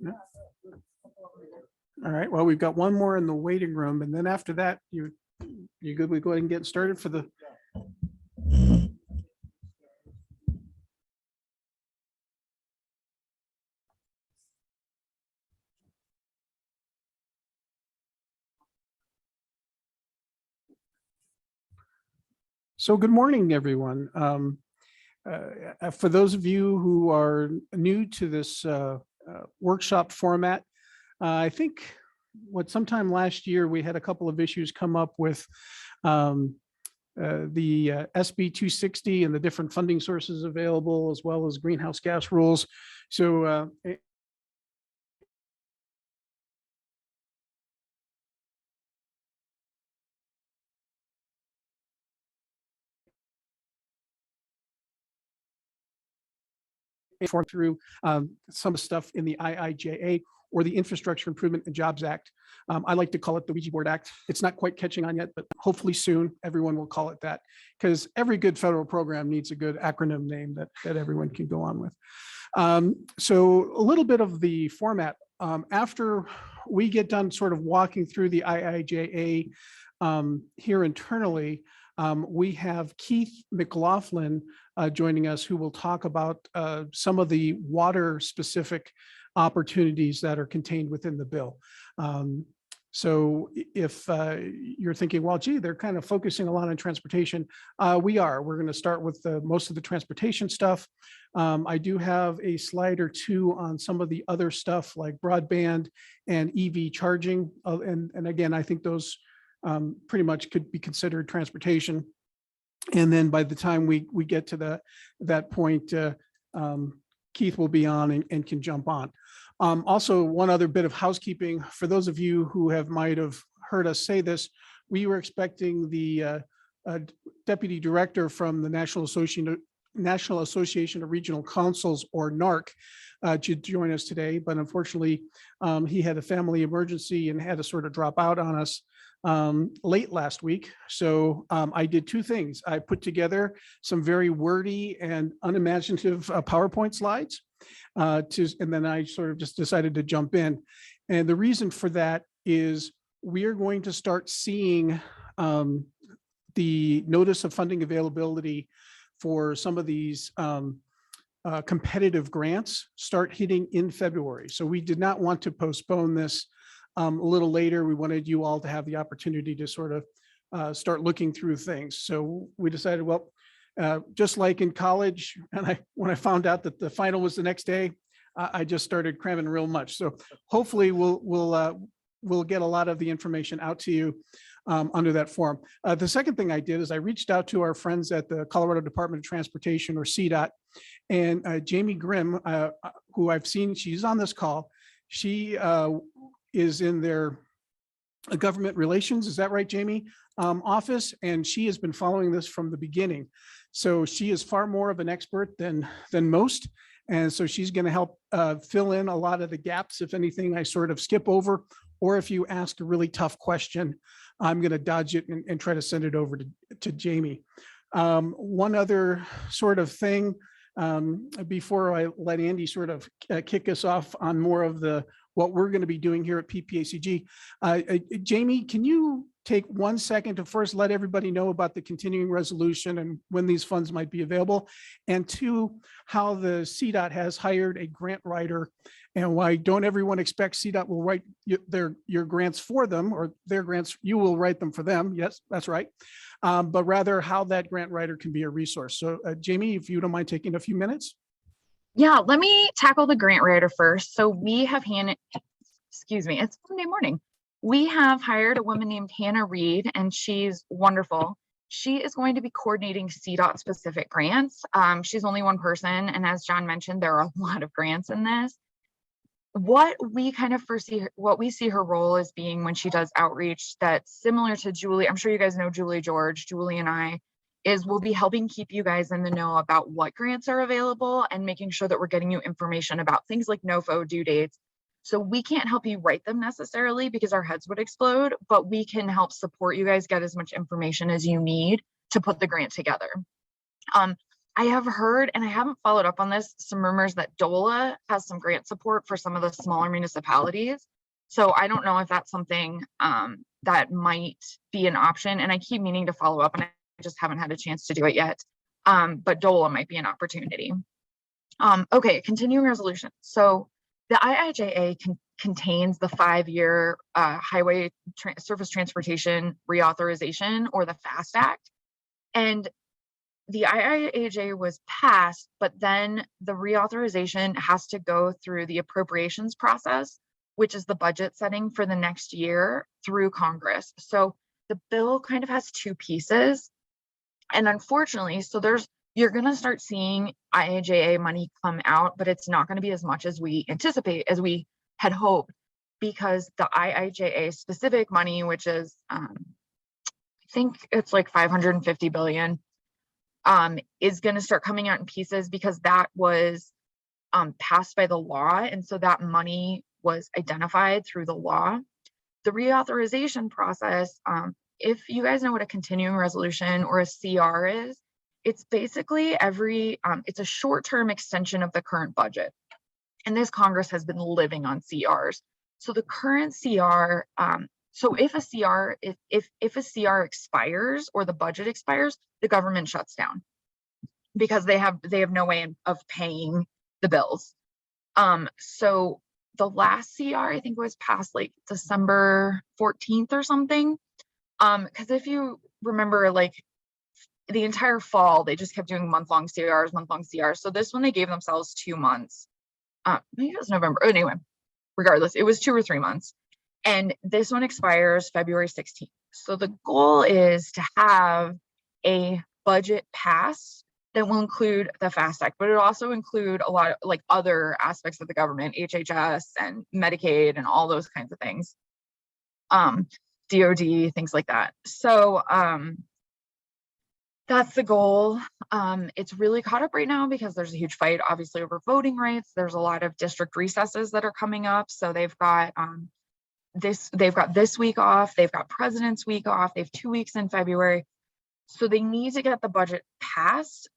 Yeah. All right, well, we've got one more in the waiting room, and then after that, you good? We go ahead and get started for the. So good morning, everyone. For those of you who are new to this workshop format, I think sometime last year we had a couple of issues come up with the SB 260 and the different funding sources available, as well as greenhouse gas rules. So through some of the stuff in the IIJA or the Infrastructure Improvement and Jobs Act. I like to call it the Ouija Board Act. It's not quite catching on yet, but hopefully soon everyone will call it that, because every good federal program needs a good acronym name that everyone can go on with. So a little bit of the format. After we get done sort of walking through the IIJA here internally, we have Keith McLaughlin joining us, who will talk about some of the water specific opportunities that are contained within the bill. So if you're thinking, well, gee, they're kind of focusing a lot on transportation, we're going to start with most of the transportation stuff. I do have a slide or two on some of the other stuff like broadband and EV charging. And again, I think those pretty much could be considered transportation. And then by the time we get to that point, Keith will be on and can jump on. Also, one other bit of housekeeping for those of you who might have heard us say this, we were expecting the deputy director from the National Association of Regional Councils, or NARC, to join us today, but unfortunately he had a family emergency and had to sort of drop out on us late last week. So I did two things. I put together some very wordy and unimaginative PowerPoint slides, and then I sort of just decided to jump in. And the reason for that is we are going to start seeing the notice of funding availability for some of these competitive grants start hitting in February. So we did not want to postpone this a little later. We wanted you all to have the opportunity to sort of start looking through things. So we decided, well, just like in college, and when I found out that the final was the next day, I just started cramming real much. So hopefully we'll get a lot of the information out to you under that form. The second thing I did is I reached out to our friends at the Colorado Department of Transportation, or CDOT, and Jamie Grimm, who I've seen, she's on this call. She is in their government relations, is that right, Jamie? Office, and she has been following this from the beginning. So she is far more of an expert than most. And so she's going to help fill in a lot of the gaps, if anything I sort of skip over, or if you ask a really tough question, I'm going to dodge it and try to send it over to Jamie. One other sort of thing before I let Andy sort of kick us off on more of what we're going to be doing here at PPACG. Jamie, can you take 1 second to first let everybody know about the continuing resolution and when these funds might be available, and two, how the CDOT has hired a grant writer, and why don't everyone expect CDOT will write your grants for them, or their grants, you will write them for them. Yes, that's right. But rather how that grant writer can be a resource. So Jamie, if you don't mind taking a few minutes. Yeah, let me tackle the grant writer first. So we have it's Monday morning. We have hired a woman named Hannah Reed, and she's wonderful. She is going to be coordinating CDOT specific grants. She's only one person, and as John mentioned, there are a lot of grants in this. What we kind of what we see her role as being when she does outreach, that's similar to Julie. I'm sure you guys know Julie George, Julie and I, is we'll be helping keep you guys in the know about what grants are available and making sure that we're getting you information about things like NOFO due dates. So we can't help you write them necessarily because our heads would explode, but we can help support you guys get as much information as you need to put the grant together. I have heard, and I haven't followed up on this, some rumors that DOLA has some grant support for some of the smaller municipalities. So I don't know if that's something that might be an option. And I keep meaning to follow up, and I just haven't had a chance to do it yet. But DOLA might be an opportunity. Okay, continuing resolution. So the IIJA contains the 5-year highway surface transportation reauthorization, or the FAST Act. And the IIJA was passed, but then the reauthorization has to go through the appropriations process, which is the budget setting for the next year through Congress. So the bill kind of has two pieces. And unfortunately, you're going to start seeing IIJA money come out, but it's not going to be as much as we anticipate, as we had hoped, because the IIJA specific money, which is, I think it's like 550 billion, is going to start coming out in pieces, because that was passed by the law. And so that money was identified through the law. The reauthorization process, if you guys know what a continuing resolution or a CR is, it's basically it's a short-term extension of the current budget. And this Congress has been living on CRs. So the current CR, so if a CR expires or the budget expires, the government shuts down, because they have no way of paying the bills. So the last CR, I think, was passed like December 14th or something. Because if you remember, like the entire fall, they just kept doing month-long CRs. So this one, they gave themselves 2 months. Maybe it was November. Anyway, regardless, it was 2 or 3 months. And this one expires February 16th. So the goal is to have a budget pass that will include the FAST Act, but it will also include a lot of like other aspects of the government, HHS and Medicaid and all those kinds of things. DOD, things like that. So that's the goal. It's really caught up right now because there's a huge fight, obviously, over voting rights. There's a lot of district recesses that are coming up. So they've got this week off, they've got President's Week off, they have 2 weeks in February. So they need to get the budget passed.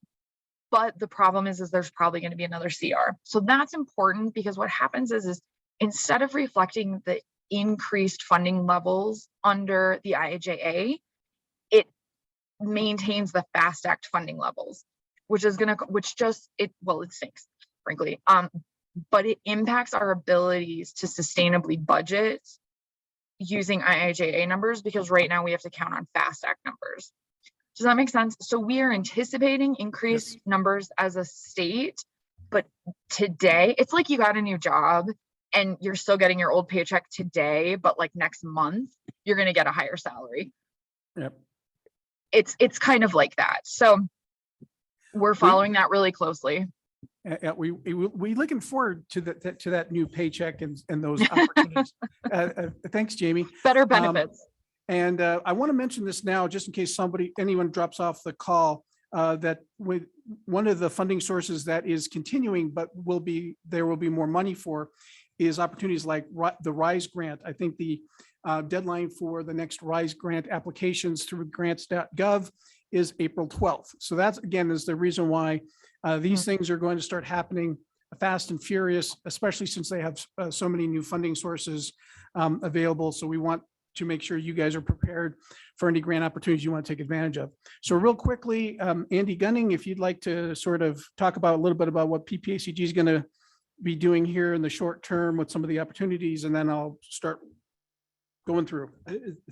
But the problem is there's probably going to be another CR. So that's important, because what happens is instead of reflecting the increased funding levels under the IIJA, it maintains the FAST Act funding levels, which it stinks, frankly. But it impacts our abilities to sustainably budget using IIJA numbers, because right now we have to count on FAST Act numbers. Does that make sense? So we are anticipating increased numbers as a state, but today it's like you got a new job and you're still getting your old paycheck today, but like next month you're going to get a higher salary. Yep. It's kind of like that. So we're following that really closely. We looking forward to that new paycheck and those opportunities. Thanks, Jamie. Better benefits. And I want to mention this now, just in case anyone drops off the call, that with one of the funding sources that is continuing, but there will be more money for, is opportunities like the RISE grant. I think the deadline for the next RISE grant applications through grants.gov is April 12th. So that's, again, is the reason why these things are going to start happening fast and furious, especially since they have so many new funding sources available. So we want to make sure you guys are prepared for any grant opportunities you want to take advantage of. So real quickly, Andy Gunning, if you'd like to sort of talk about a little bit about what PPACG is going to be doing here in the short term with some of the opportunities, and then I'll start going through.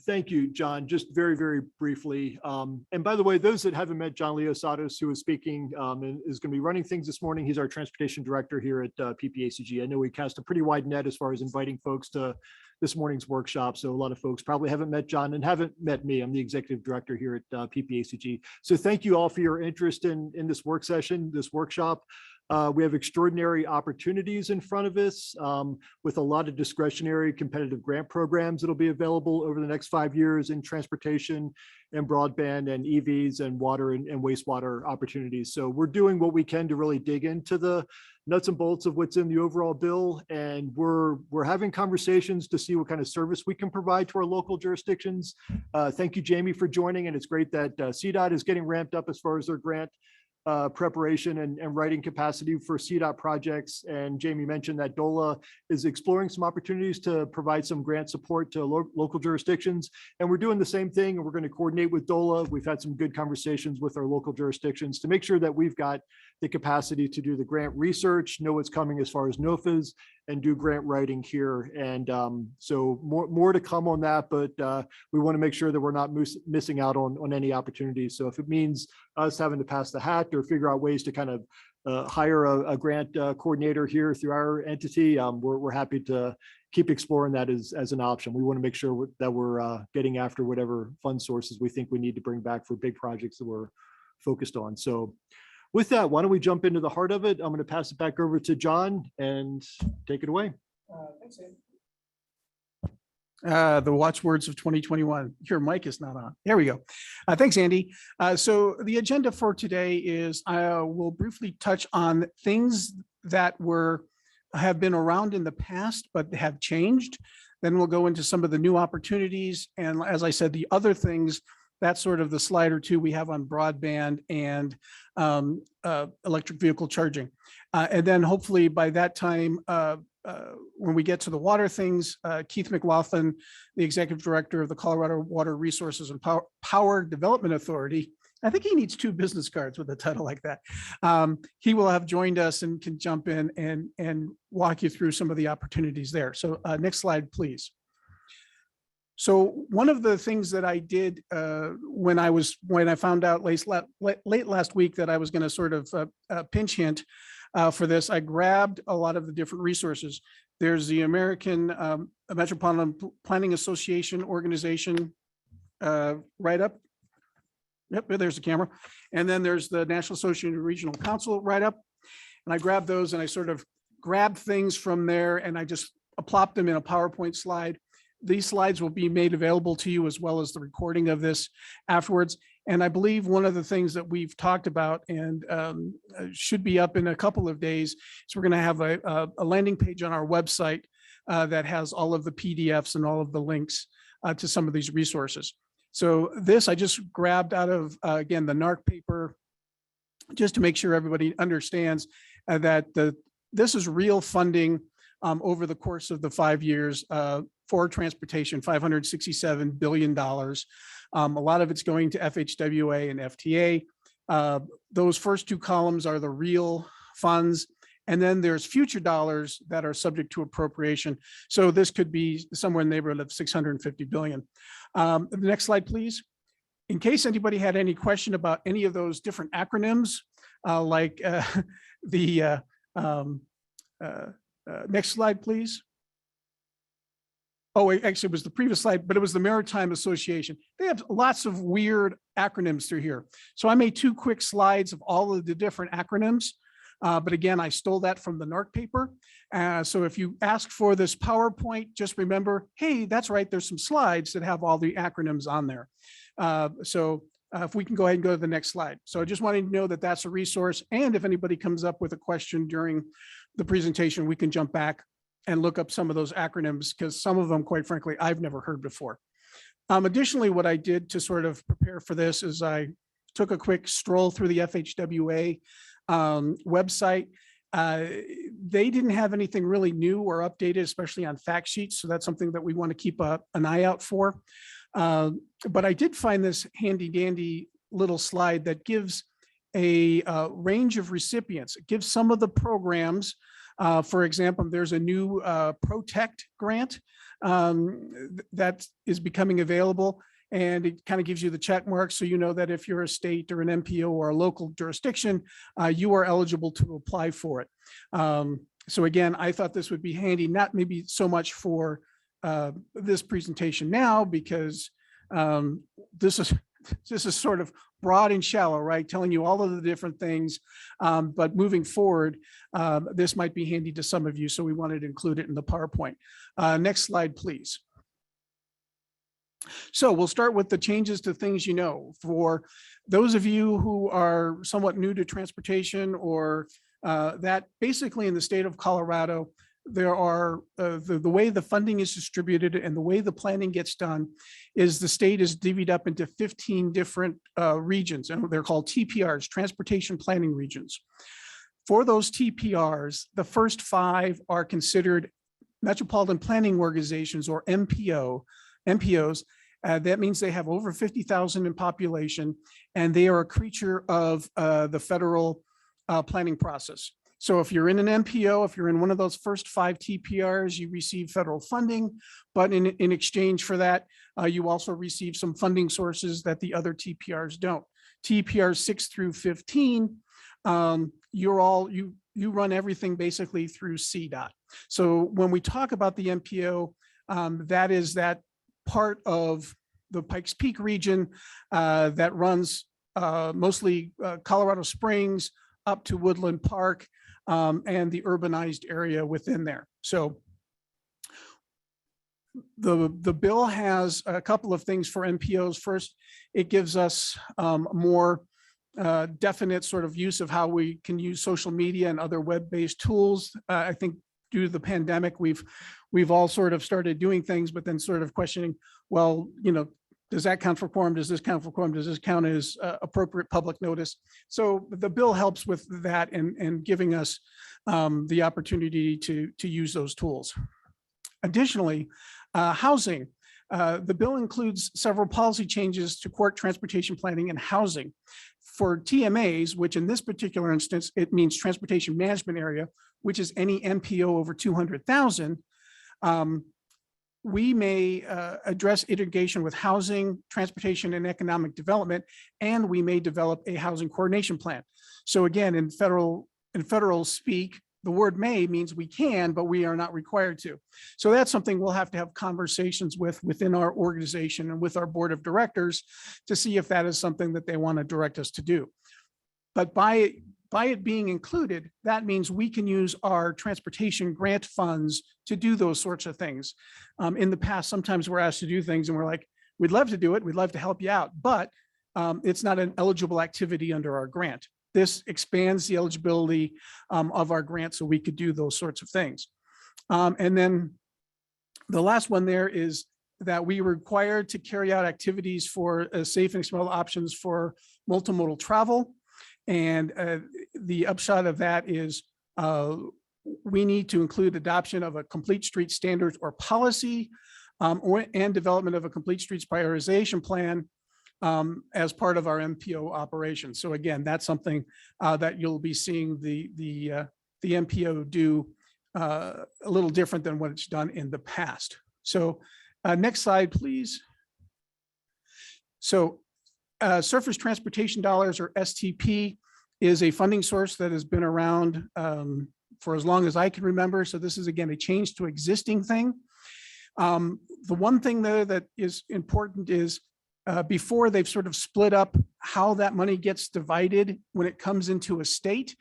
Thank you, John. Just very, very briefly. And by the way, those that haven't met John Leosados, who is speaking and is going to be running things this morning, he's our transportation director here at PPACG. I know we cast a pretty wide net as far as inviting folks to this morning's workshop. So a lot of folks probably haven't met John and haven't met me. I'm the executive director here at PPACG. So thank you all for your interest in this workshop. We have extraordinary opportunities in front of us with a lot of discretionary competitive grant programs that'll be available over the next 5 years in transportation and broadband and EVs and water and wastewater opportunities. So we're doing what we can to really dig into the nuts and bolts of what's in the overall bill. And we're having conversations to see what kind of service we can provide to our local jurisdictions. Thank you, Jamie, for joining. And it's great that CDOT is getting ramped up as far as their grant preparation and writing capacity for CDOT projects. And Jamie mentioned that DOLA is exploring some opportunities to provide some grant support to local jurisdictions. And we're doing the same thing. And we're going to coordinate with DOLA. We've had some good conversations with our local jurisdictions to make sure that we've got the capacity to do the grant research, know what's coming as far as NOFAs, and do grant writing here. And so more to come on that, but we want to make sure that we're not missing out on any opportunities. So if it means us having to pass the hat or figure out ways to kind of hire a grant coordinator here through our entity, we're happy to keep exploring that as an option. We want to make sure that we're getting after whatever fund sources we think we need to bring back for big projects that we're focused on. So with that, why don't we jump into the heart of it? I'm going to pass it back over to John and take it away. Thanks, Andy. The watchwords of 2021. Your mic is not on. There we go. Thanks, Andy. So the agenda for today is I will briefly touch on things that have been around in the past but have changed. Then we'll go into some of the new opportunities. And as I said, the other things, that's sort of the slide or two we have on broadband and electric vehicle charging. And then hopefully by that time, when we get to the water things, Keith McLaughlin, the executive director of the Colorado Water Resources and Power Development Authority, I think he needs 2 business cards with a title like that. He will have joined us and can jump in and walk you through some of the opportunities there. So next slide, please. So one of the things that I did when I found out late last week that I was going to sort of pinch hint for this, I grabbed a lot of the different resources. There's the American Metropolitan Planning Association organization write-up. Yep, there's the camera. And then there's the National Association of Regional Council write-up. And I grabbed those and I sort of grabbed things from there and I just plopped them in a PowerPoint slide. These slides will be made available to you as well as the recording of this afterwards. And I believe one of the things that we've talked about and should be up in a couple of days is we're going to have a landing page on our website that has all of the PDFs and all of the links to some of these resources. So this I just grabbed out of, again, the NARC paper, just to make sure everybody understands that this is real funding over the course of the 5 years for transportation, $567 billion. A lot of it's going to FHWA and FTA. Those first 2 columns are the real funds. And then there's future dollars that are subject to appropriation. So this could be somewhere in the neighborhood of 650 billion. The next slide, please. In case anybody had any question about any of those different acronyms, like the next slide, please. Oh, actually, it was the previous slide, but it was the Maritime Association. They have lots of weird acronyms through here. So I made 2 quick slides of all of the different acronyms. But again, I stole that from the NARC paper. So if you ask for this PowerPoint, just remember, hey, that's right, there's some slides that have all the acronyms on there. If we can go ahead and go to the next slide. So I just wanted to know that that's a resource. And if anybody comes up with a question during the presentation, we can jump back and look up some of those acronyms because some of them, quite frankly, I've never heard before. Additionally, what I did to sort of prepare for this is I took a quick stroll through the FHWA website. They didn't have anything really new or updated, especially on fact sheets. So that's something that we want to keep an eye out for. But I did find this handy dandy little slide that gives a range of recipients. It gives some of the programs. For example, there's a new Protect grant that is becoming available. And it kind of gives you the check mark. So you know that if you're a state or an MPO or a local jurisdiction, you are eligible to apply for it. So again, I thought this would be handy, not maybe so much for this presentation now, because this is sort of broad and shallow, right? Telling you all of the different things. But moving forward, this might be handy to some of you. So we wanted to include it in the PowerPoint. Next slide, please. So we'll start with the changes to things you know. For those of you who are somewhat new to transportation or that basically in the state of Colorado, there are the way the funding is distributed and the way the planning gets done is the state is divvied up into 15 different regions, and they're called TPRs, Transportation Planning Regions. For those TPRs, the first 5 are considered Metropolitan Planning Organizations, or MPOs. That means they have over 50,000 in population, and they are a creature of the federal planning process. So if you're in an MPO, if you're in one of those first 5 TPRs, you receive federal funding, but in exchange for that, you also receive some funding sources that the other TPRs don't. TPRs 6 through 15, you run everything basically through CDOT. So when we talk about the MPO, that is that part of the Pikes Peak region that runs mostly Colorado Springs up to Woodland Park, and the urbanized area within there. So the bill has a couple of things for MPOs. First, it gives us more definite sort of use of how we can use social media and other web-based tools. I think due to the pandemic, we've all sort of started doing things, but then sort of questioning, well, does that count for quorum? Does this count for quorum? Does this count as appropriate public notice? So the bill helps with that and giving us the opportunity to use those tools. Additionally, housing. The bill includes several policy changes to court transportation planning and housing. For TMAs, which in this particular instance, it means transportation management area, which is any MPO over 200,000, we may address integration with housing, transportation, and economic development, and we may develop a housing coordination plan. So again, in federal speak, the word may means we can, but we are not required to. So that's something we'll have to have conversations within our organization and with our board of directors to see if that is something that they want to direct us to do. But by it being included, that means we can use our transportation grant funds to do those sorts of things. In the past, sometimes we're asked to do things and we're like, we'd love to do it, we'd love to help you out, but it's not an eligible activity under our grant. This expands the eligibility of our grant so we could do those sorts of things. And then the last one there is that we were required to carry out activities for safe and expendable options for multimodal travel. And the upshot of that is we need to include adoption of a complete street standards or policy and development of a complete streets prioritization plan as part of our MPO operations. So again, that's something that you'll be seeing the MPO do a little different than what it's done in the past. So next slide, please. So surface transportation dollars, or STP, is a funding source that has been around for as long as I can remember. So this is, again, a change to existing thing. The one thing though that is important is before they've sort of split up how that money gets divided when it comes into a state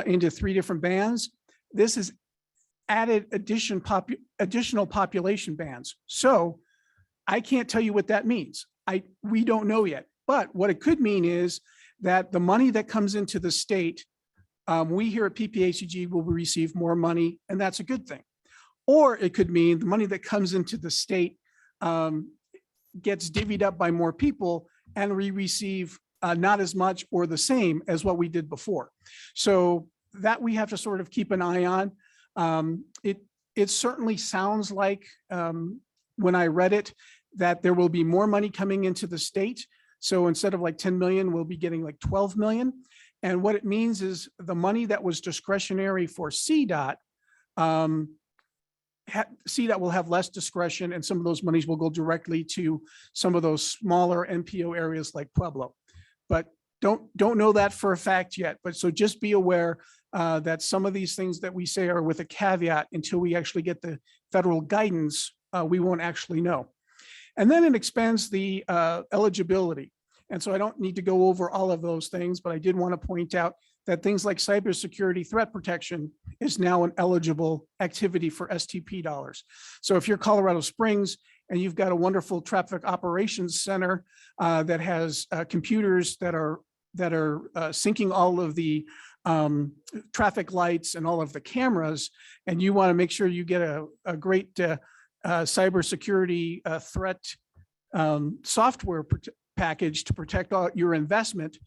into 3 different bands. This is added additional population bands. So I can't tell you what that means. We don't know yet, but what it could mean is that the money that comes into the state, we here at PPACG will receive more money, and that's a good thing. Or it could mean the money that comes into the state gets divvied up by more people, and we receive not as much or the same as what we did before. So that we have to sort of keep an eye on. It certainly sounds like when I read it, that there will be more money coming into the state. So instead of like 10 million, we'll be getting like 12 million. And what it means is the money that was discretionary for CDOT, CDOT will have less discretion, and some of those monies will go directly to some of those smaller MPO areas like Pueblo. But don't know that for a fact yet. But so just be aware that some of these things that we say are with a caveat until we actually get the federal guidance, we won't actually know. And then it expands the eligibility. And so I don't need to go over all of those things, but I did want to point out that things like cybersecurity threat protection is now an eligible activity for STP dollars. So if you're Colorado Springs and you've got a wonderful traffic operations center that has computers that are syncing all of the traffic lights and all of the cameras, and you want to make sure you get a great cybersecurity threat software package to protect all your investment,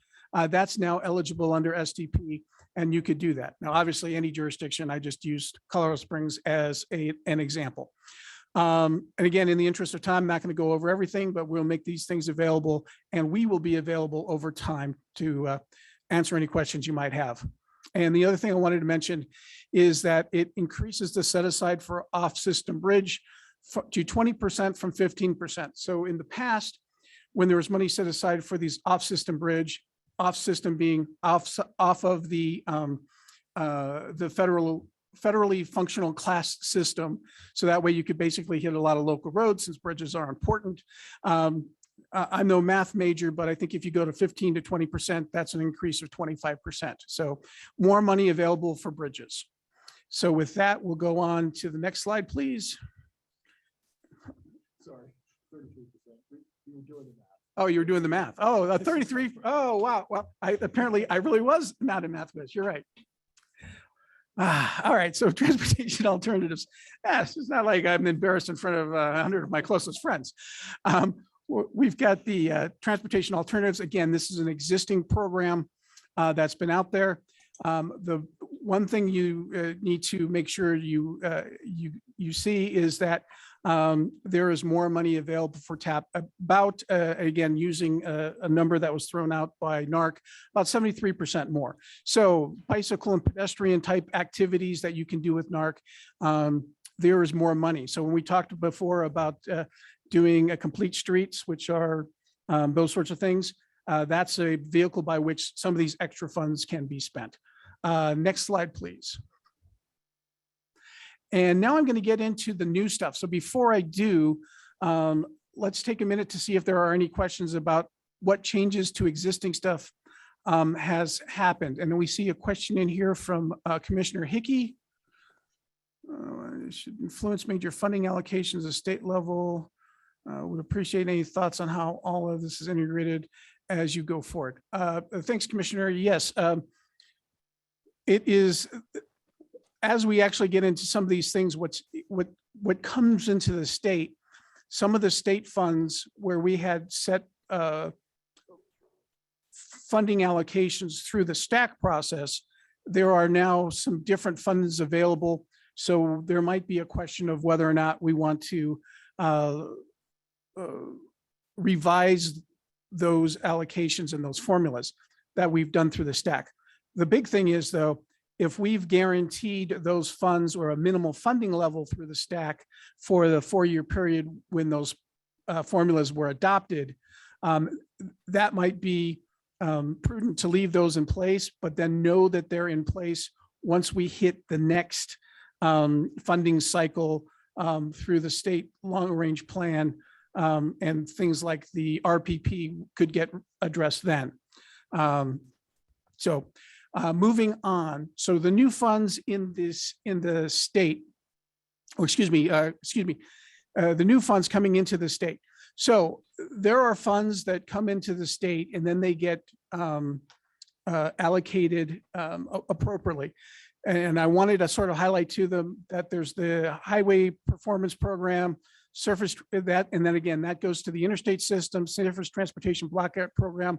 that's now eligible under SDP, and you could do that. Now, obviously, any jurisdiction, I just used Colorado Springs as an example. And again, in the interest of time, I'm not going to go over everything, but we'll make these things available, and we will be available over time to answer any questions you might have. And the other thing I wanted to mention is that it increases the set aside for off-system bridge to 20% from 15%. So in the past, when there was money set aside for these off-system bridge, off-system being off of the federally functional class system, so that way you could basically hit a lot of local roads since bridges are important. I'm no math major, but I think if you go to 15 to 20%, that's an increase of 25%. So more money available for bridges. So with that, we'll go on to the next slide, please. Sorry, 33%. You were doing the math. Oh, you were doing the math. Oh, 33. Oh, wow. Well, apparently I really was not a math whiz. You're right. All right. So transportation alternatives. It's not like I'm embarrassed in front of 100 of my closest friends. We've got the transportation alternatives. Again, this is an existing program that's been out there. The one thing you need to make sure you see is that there is more money available for TAP, about, again, using a number that was thrown out by NARC, about 73% more. So bicycle and pedestrian type activities that you can do with NARC, there is more money. So when we talked before about doing a complete streets, which are those sorts of things, that's a vehicle by which some of these extra funds can be spent. Next slide, please. And now I'm going to get into the new stuff. So before I do, let's take a minute to see if there are any questions about what changes to existing stuff has happened. And then we see a question in here from Commissioner Hickey. Should influence major funding allocations at state level. Would appreciate any thoughts on how all of this is integrated as you go forward. Thanks, Commissioner. Yes, it is. As we actually get into some of these things, what comes into the state, some of the state funds where we had set funding allocations through the stack process, there are now some different funds available. So there might be a question of whether or not we want to revise those allocations and those formulas that we've done through the stack. The big thing is, though, if we've guaranteed those funds or a minimal funding level through the stack for the 4-year period when those formulas were adopted, that might be prudent to leave those in place, but then know that they're in place once we hit the next funding cycle through the state long-range plan, and things like the RPP could get addressed then. Moving on. So the new funds in the state, the new funds coming into the state. So there are funds that come into the state and then they get allocated appropriately. And I wanted to sort of highlight to them that there's the highway performance program, surface that, and then again, that goes to the interstate system, surface transportation block grant program.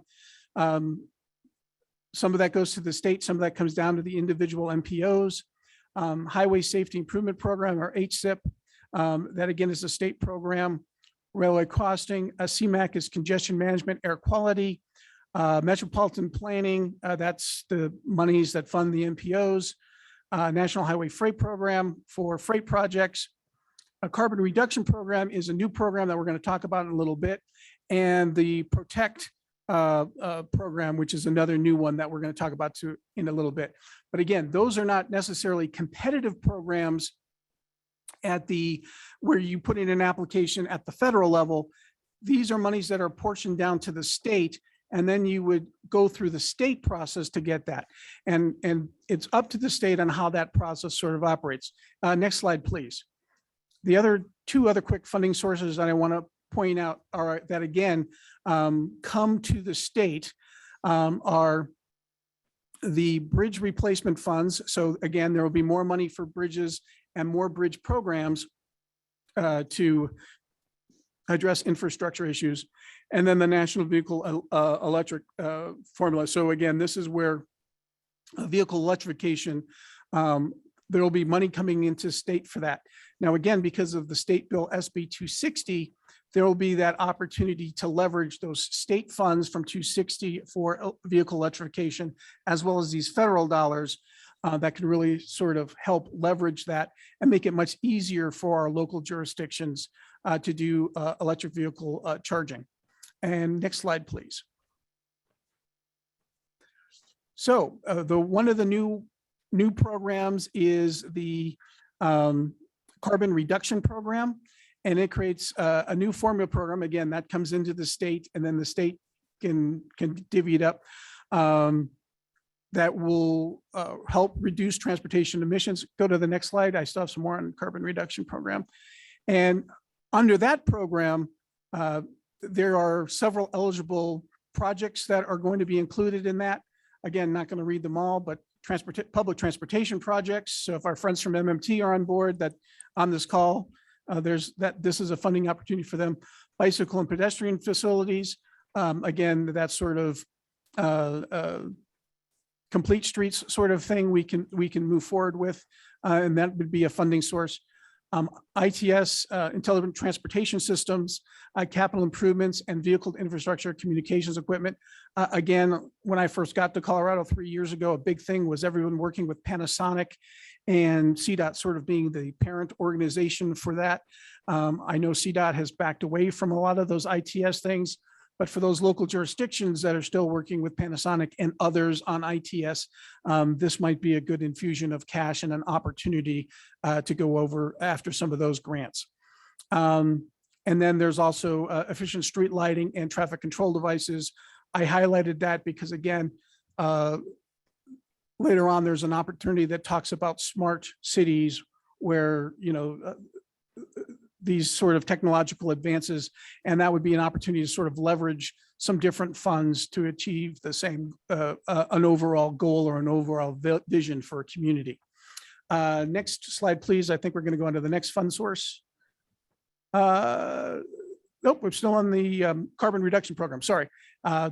Some of that goes to the state, some of that comes down to the individual MPOs. Highway Safety Improvement Program, or HSIP, that again is a state program. Railway costing, CMAQ is congestion management, air quality. Metropolitan planning, that's the monies that fund the MPOs. National Highway Freight Program for freight projects. A carbon reduction program is a new program that we're going to talk about in a little bit. And the Protect program, which is another new one that we're going to talk about in a little bit. But again, those are not necessarily competitive programs at where you put in an application at the federal level. These are monies that are portioned down to the state, and then you would go through the state process to get that. And it's up to the state on how that process sort of operates. Next slide, please. The two other quick funding sources that I want to point out are that again come to the state are the bridge replacement funds. So again, there will be more money for bridges and more bridge programs to address infrastructure issues. And then the National Vehicle Electric formula. So again, this is where vehicle electrification, there will be money coming into state for that. Now, again, because of the state bill SB 260, there will be that opportunity to leverage those state funds from 260 for vehicle electrification, as well as these federal dollars that can really sort of help leverage that and make it much easier for our local jurisdictions to do electric vehicle charging. And next slide, please. So one of the new programs is the carbon reduction program, and it creates a new formula program. Again, that comes into the state, and then the state can divvy it up. That will help reduce transportation emissions. Go to the next slide. I still have some more on carbon reduction program. And under that program, there are several eligible projects that are going to be included in that. Again, not going to read them all, but public transportation projects. So if our friends from MMT are on board that on this call, this is a funding opportunity for them. Bicycle and pedestrian facilities. Again, that sort of complete streets sort of thing we can move forward with, and that would be a funding source. ITS, intelligent transportation systems, capital improvements, and vehicle infrastructure communications equipment. Again, when I first got to Colorado 3 years ago, a big thing was everyone working with Panasonic and CDOT sort of being the parent organization for that. I know CDOT has backed away from a lot of those ITS things, but for those local jurisdictions that are still working with Panasonic and others on ITS, this might be a good infusion of cash and an opportunity to go over after some of those grants. And then there's also efficient street lighting and traffic control devices. I highlighted that because, again, later on, there's an opportunity that talks about smart cities where, these sort of technological advances, and that would be an opportunity to sort of leverage some different funds to achieve the same, an overall goal or an overall vision for a community. Next slide, please. I think we're going to go on to the next fund source. Nope, we're still on the carbon reduction program. Sorry.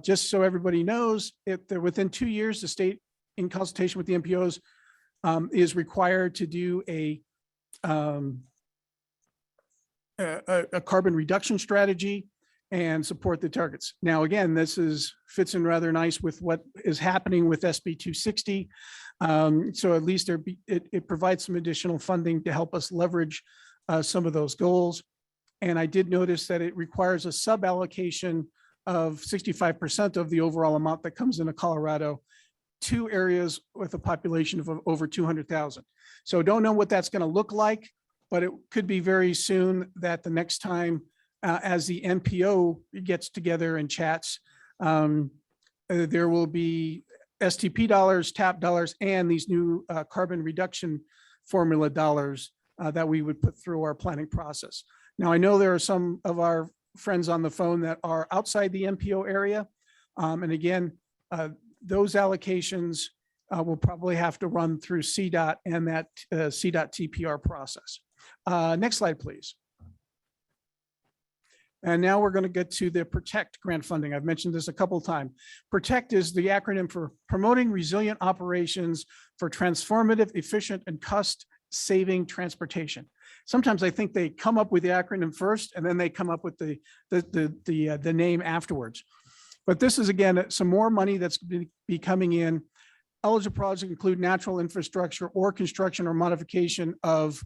Just so everybody knows, within 2 years, the state, in consultation with the MPOs, is required to do a carbon reduction strategy and support the targets. Now, again, this fits in rather nice with what is happening with SB 260. So at least it provides some additional funding to help us leverage some of those goals. And I did notice that it requires a sub-allocation of 65% of the overall amount that comes into Colorado to areas with a population of over 200,000. So don't know what that's going to look like, but it could be very soon that the next time as the MPO gets together and chats, there will be STP dollars, TAP dollars, and these new carbon reduction formula dollars that we would put through our planning process. Now, I know there are some of our friends on the phone that are outside the MPO area. And again, those allocations will probably have to run through CDOT and that CDOT TPR process. Next slide, please. And now we're going to get to the PROTECT grant funding. I've mentioned this a couple of times. PROTECT is the acronym for Promoting Resilient Operations for Transformative, Efficient, and Cost-Saving Transportation. Sometimes I think they come up with the acronym first, and then they come up with the name afterwards. But this is, again, some more money that's going to be coming in. Eligible projects include natural infrastructure or construction or modification of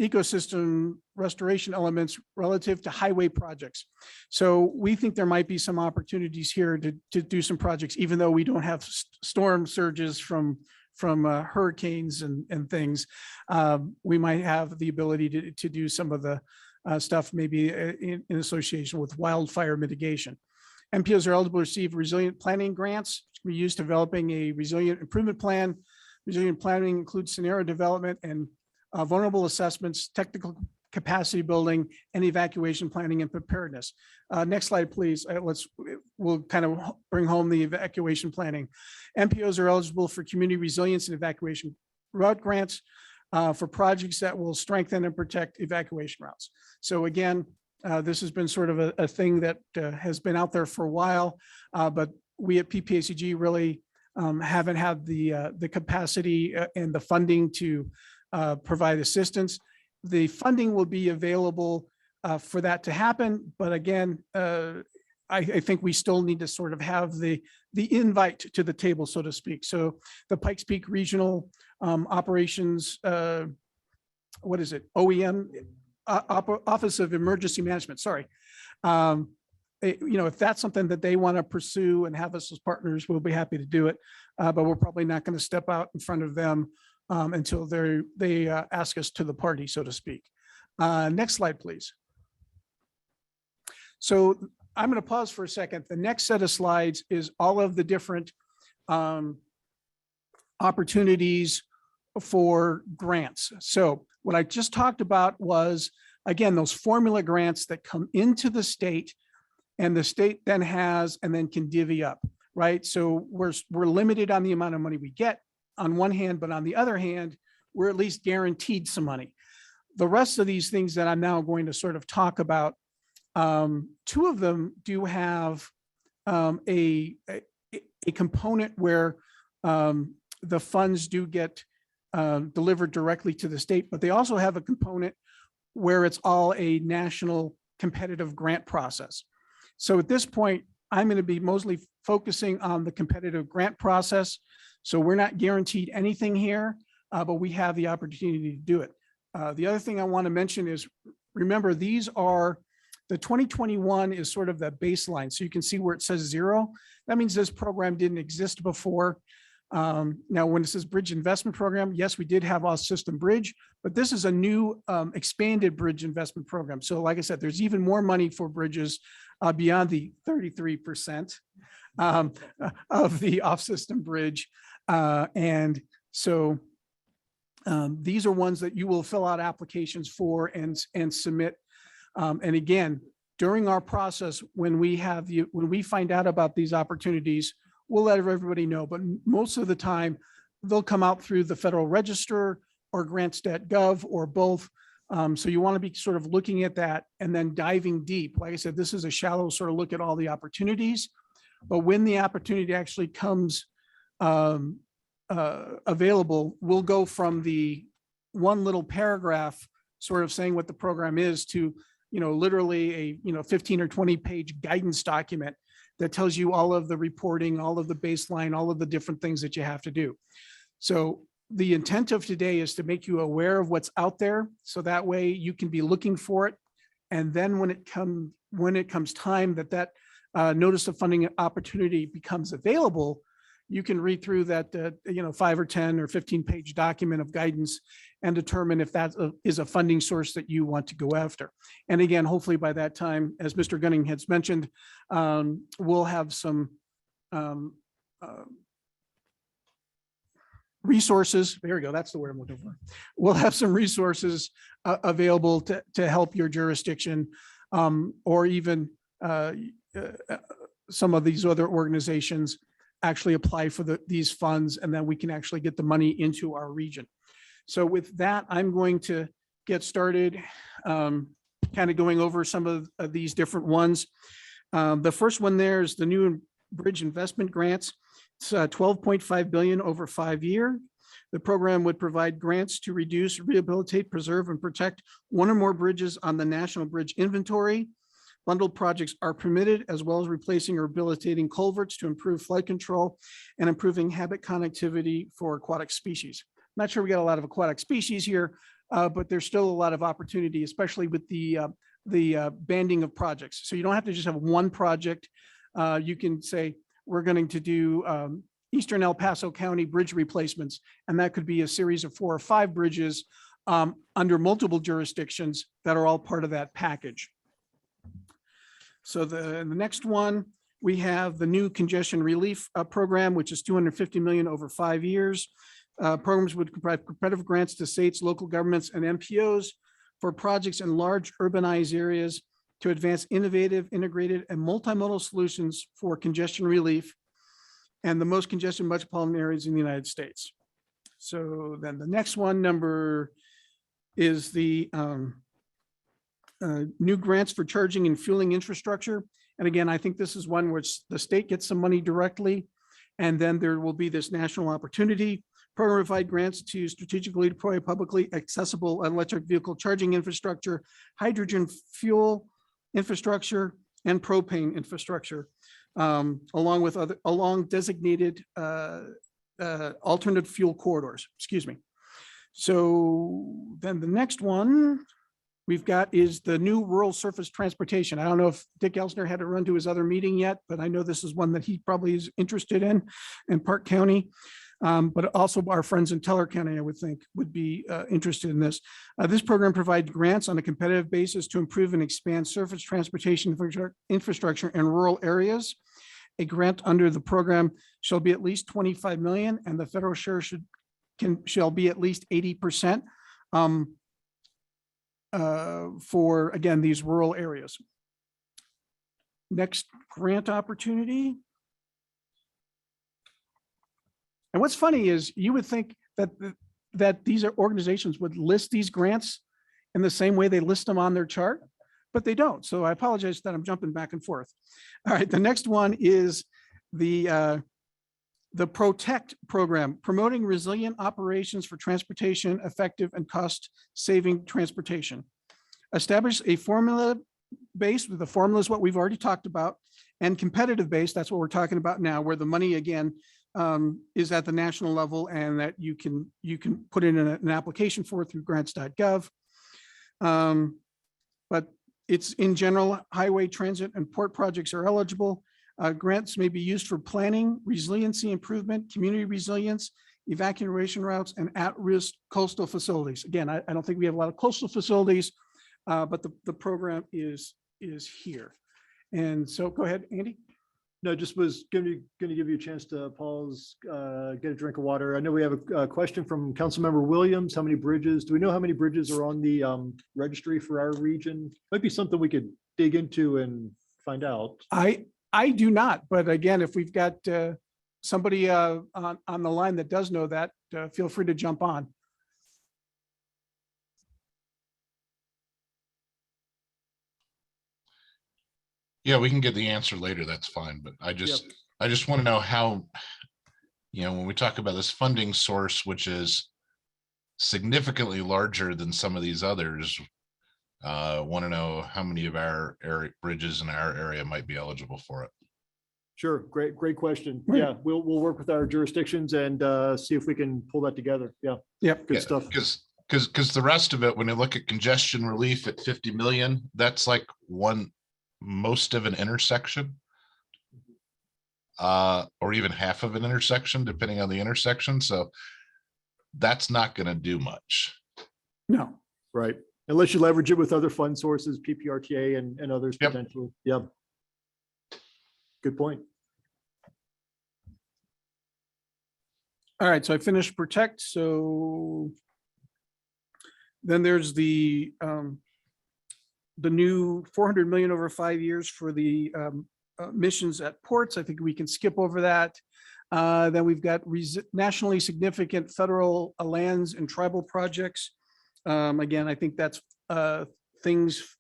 ecosystem restoration elements relative to highway projects. So we think there might be some opportunities here to do some projects, even though we don't have storm surges from hurricanes and things. We might have the ability to do some of the stuff maybe in association with wildfire mitigation. MPOs are eligible to receive resilient planning grants, which can be used developing a resilient improvement plan. Resilient planning includes scenario development and vulnerable assessments, technical capacity building, and evacuation planning and preparedness. Next slide, please. We'll kind of bring home the evacuation planning. MPOs are eligible for community resilience and evacuation route grants for projects that will strengthen and protect evacuation routes. So again, this has been sort of a thing that has been out there for a while, but we at PPACG really haven't had the capacity and the funding to provide assistance. The funding will be available for that to happen, but again, I think we still need to sort of have the invite to the table, so to speak. So the Pikes Peak Regional Operations, what is it? OEM, Office of Emergency Management, sorry. If that's something that they want to pursue and have us as partners, we'll be happy to do it. But we're probably not going to step out in front of them until they ask us to the party, so to speak. Next slide, please. So I'm going to pause for a second. The next set of slides is all of the different opportunities for grants. So what I just talked about was, again, those formula grants that come into the state and the state then has and then can divvy up, right? So we're limited on the amount of money we get on one hand, but on the other hand, we're at least guaranteed some money. The rest of these things that I'm now going to sort of talk about, two of them do have a component where the funds do get delivered directly to the state, but they also have a component where it's all a national competitive grant process. So at this point, I'm going to be mostly focusing on the competitive grant process. So we're not guaranteed anything here, but we have the opportunity to do it. The other thing I want to mention is, remember, these are the 2021 is sort of the baseline. So you can see where it says 0. That means this program didn't exist before. Now, when it says bridge investment program, yes, we did have off system bridge, but this is a new expanded bridge investment program. So like I said, there's even more money for bridges beyond the 33% of the off system bridge. And so these are ones that you will fill out applications for and submit. And again, during our process, when we find out about these opportunities, we'll let everybody know, but most of the time they'll come out through the Federal Register or grants.gov or both. So you want to be sort of looking at that and then diving deep. Like I said, this is a shallow sort of look at all the opportunities, but when the opportunity actually comes available, we'll go from the one little paragraph sort of saying what the program is to, literally a 15 or 20 page guidance document that tells you all of the reporting, all of the baseline, all of the different things that you have to do. So the intent of today is to make you aware of what's out there, so that way you can be looking for it. And then when it comes time that notice of funding opportunity becomes available, you can read through that 5 or 10 or 15 page document of guidance and determine if that is a funding source that you want to go after. And again, hopefully by that time, as Mr. Gunning has mentioned, we'll have some resources. There we go. That's the word I'm looking for. We'll have some resources available to help your jurisdiction, or even some of these other organizations actually apply for these funds, and then we can actually get the money into our region. So with that, I'm going to get started kind of going over some of these different ones. The first one there is the new bridge investment grants. It's $12.5 billion over 5 years. The program would provide grants to reduce, rehabilitate, preserve, and protect one or more bridges on the National Bridge Inventory. Bundled projects are permitted, as well as replacing or rehabilitating culverts to improve flood control and improving habitat connectivity for aquatic species. I'm not sure we got a lot of aquatic species here, but there's still a lot of opportunity, especially with the banding of projects. So you don't have to just have one project. You can say, we're going to do Eastern El Paso County bridge replacements, and that could be a series of 4 or 5 bridges under multiple jurisdictions that are all part of that package. So the next one, we have the new congestion relief program, which is $250 million over 5 years. Programs would provide competitive grants to states, local governments, and MPOs for projects in large urbanized areas to advance innovative, integrated, and multimodal solutions for congestion relief and the most congested metropolitan areas in the United States. So then the next one, number is the new grants for charging and fueling infrastructure. And again, I think this is one which the state gets some money directly. And then there will be this national opportunity program provide grants to strategically deploy publicly accessible electric vehicle charging infrastructure, hydrogen fuel infrastructure, and propane infrastructure, along designated alternate fuel corridors. Excuse me. So then the next one we've got is the new rural surface transportation. I don't know if Dick Elsner had to run to his other meeting yet, but I know this is one that he probably is interested in Park County. But also our friends in Teller County, I would think, would be interested in this. This program provides grants on a competitive basis to improve and expand surface transportation infrastructure in rural areas. A grant under the program shall be at least 25 million, and the federal share shall be at least 80% for, again, these rural areas. Next grant opportunity. And what's funny is you would think that these organizations would list these grants in the same way they list them on their chart, but they don't. So I apologize that I'm jumping back and forth. All right, the next one is the PROTECT program, promoting resilient operations for transportation, effective and cost-saving transportation. Establish a formula base, with the formula is what we've already talked about, and competitive base, that's what we're talking about now, where the money again is at the national level and that you can put in an application for through grants.gov. But it's in general, highway, transit, and port projects are eligible. Grants may be used for planning, resiliency improvement, community resilience, evacuation routes, and at-risk coastal facilities. Again, I don't think we have a lot of coastal facilities, but the program is here. And so go ahead, Andy. No, just was going to give you a chance to pause, get a drink of water. I know we have a question from Councilmember Williams. How many bridges? Do we know how many bridges are on the registry for our region? Might be something we could dig into and find out. I do not, but again, if we've got somebody on the line that does know that, feel free to jump on. Yeah, we can get the answer later. That's fine. But I just want to know how, when we talk about this funding source, which is significantly larger than some of these others, want to know how many of our bridges in our area might be eligible for it. Sure. Great question. Right. Yeah, we'll work with our jurisdictions and see if we can pull that together. Yeah. Yep. Good stuff. Because the rest of it, when you look at congestion relief at 50 million, that's like most of an intersection, or even half of an intersection, depending on the intersection. So that's not going to do much. No. Right. Unless you leverage it with other fund sources, PPRTA and others potentially. Yep. Good point. All right. So I finished PROTECT. So then there's the new 400 million over 5 years for the missions at ports. I think we can skip over that. Then we've got nationally significant federal lands and tribal projects. Again, I think that's things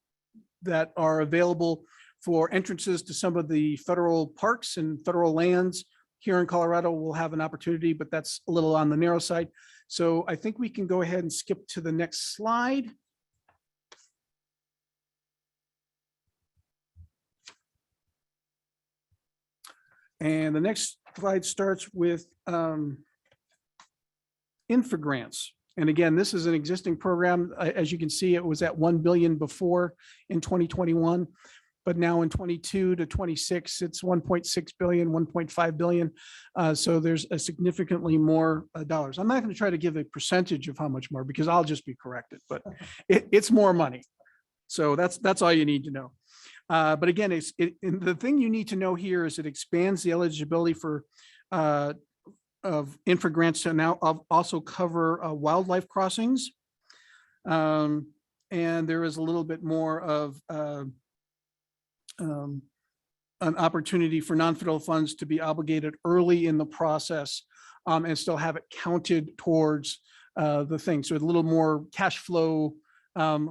that are available for entrances to some of the federal parks and federal lands. Here in Colorado, we'll have an opportunity, but that's a little on the narrow side. So I think we can go ahead and skip to the next slide. And the next slide starts with infogrants. And again, this is an existing program. As you can see, it was at 1 billion before in 2021, but now in 22 to 26, it's 1.6 billion, 1.5 billion. So there's a significantly more dollars. I'm not going to try to give a percentage of how much more because I'll just be corrected, but it's more money. So that's all you need to know. But again, the thing you need to know here is it expands the eligibility for of infogrants to now also cover wildlife crossings. and there is a little bit more of an opportunity for non-federal funds to be obligated early in the process and still have it counted towards the thing. So a little more cash flow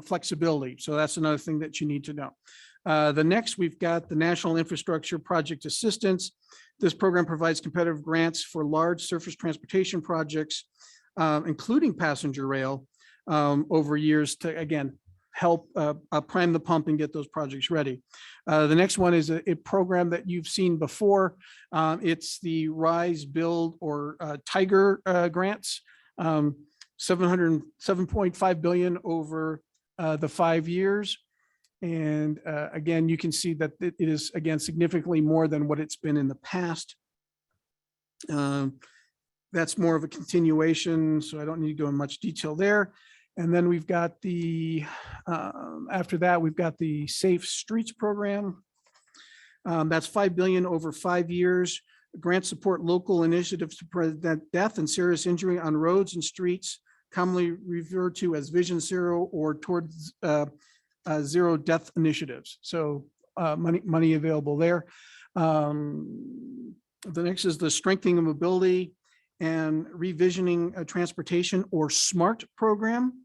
flexibility. So that's another thing that you need to know. The next, we've got the National Infrastructure Project Assistance. This program provides competitive grants for large surface transportation projects, including passenger rail, over years to, again, help prime the pump and get those projects ready. The next one is a program that you've seen before. It's the Rise, Build, or Tiger grants, 7.5 billion over the 5 years. And again, you can see that it is, again, significantly more than what it's been in the past. That's more of a continuation, so I don't need to go in much detail there. And then we've got the, after that, we've got the Safe Streets program. That's 5 billion over 5 years. Grants support local initiatives to prevent death and serious injury on roads and streets, commonly referred to as Vision Zero or towards zero death initiatives. So money available there. The next is the Strengthening of Mobility and Revisioning Transportation, or SMART program,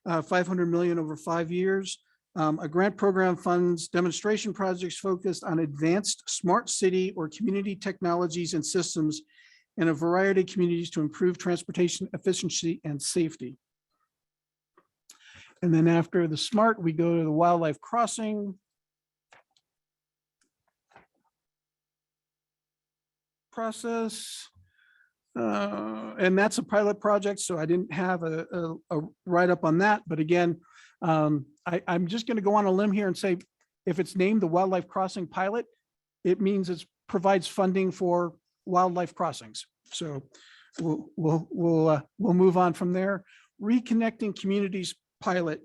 500 million over 5 years. A grant program funds demonstration projects focused on advanced smart city or community technologies and systems in a variety of communities to improve transportation efficiency and safety. And then after the SMART, we go to the Wildlife Crossing process. And that's a pilot project, so I didn't have a write-up on that. But again, I'm just going to go on a limb here and say, if it's named the Wildlife Crossing Pilot, it means it provides funding for wildlife crossings. So we'll move on from there. Reconnecting Communities Pilot.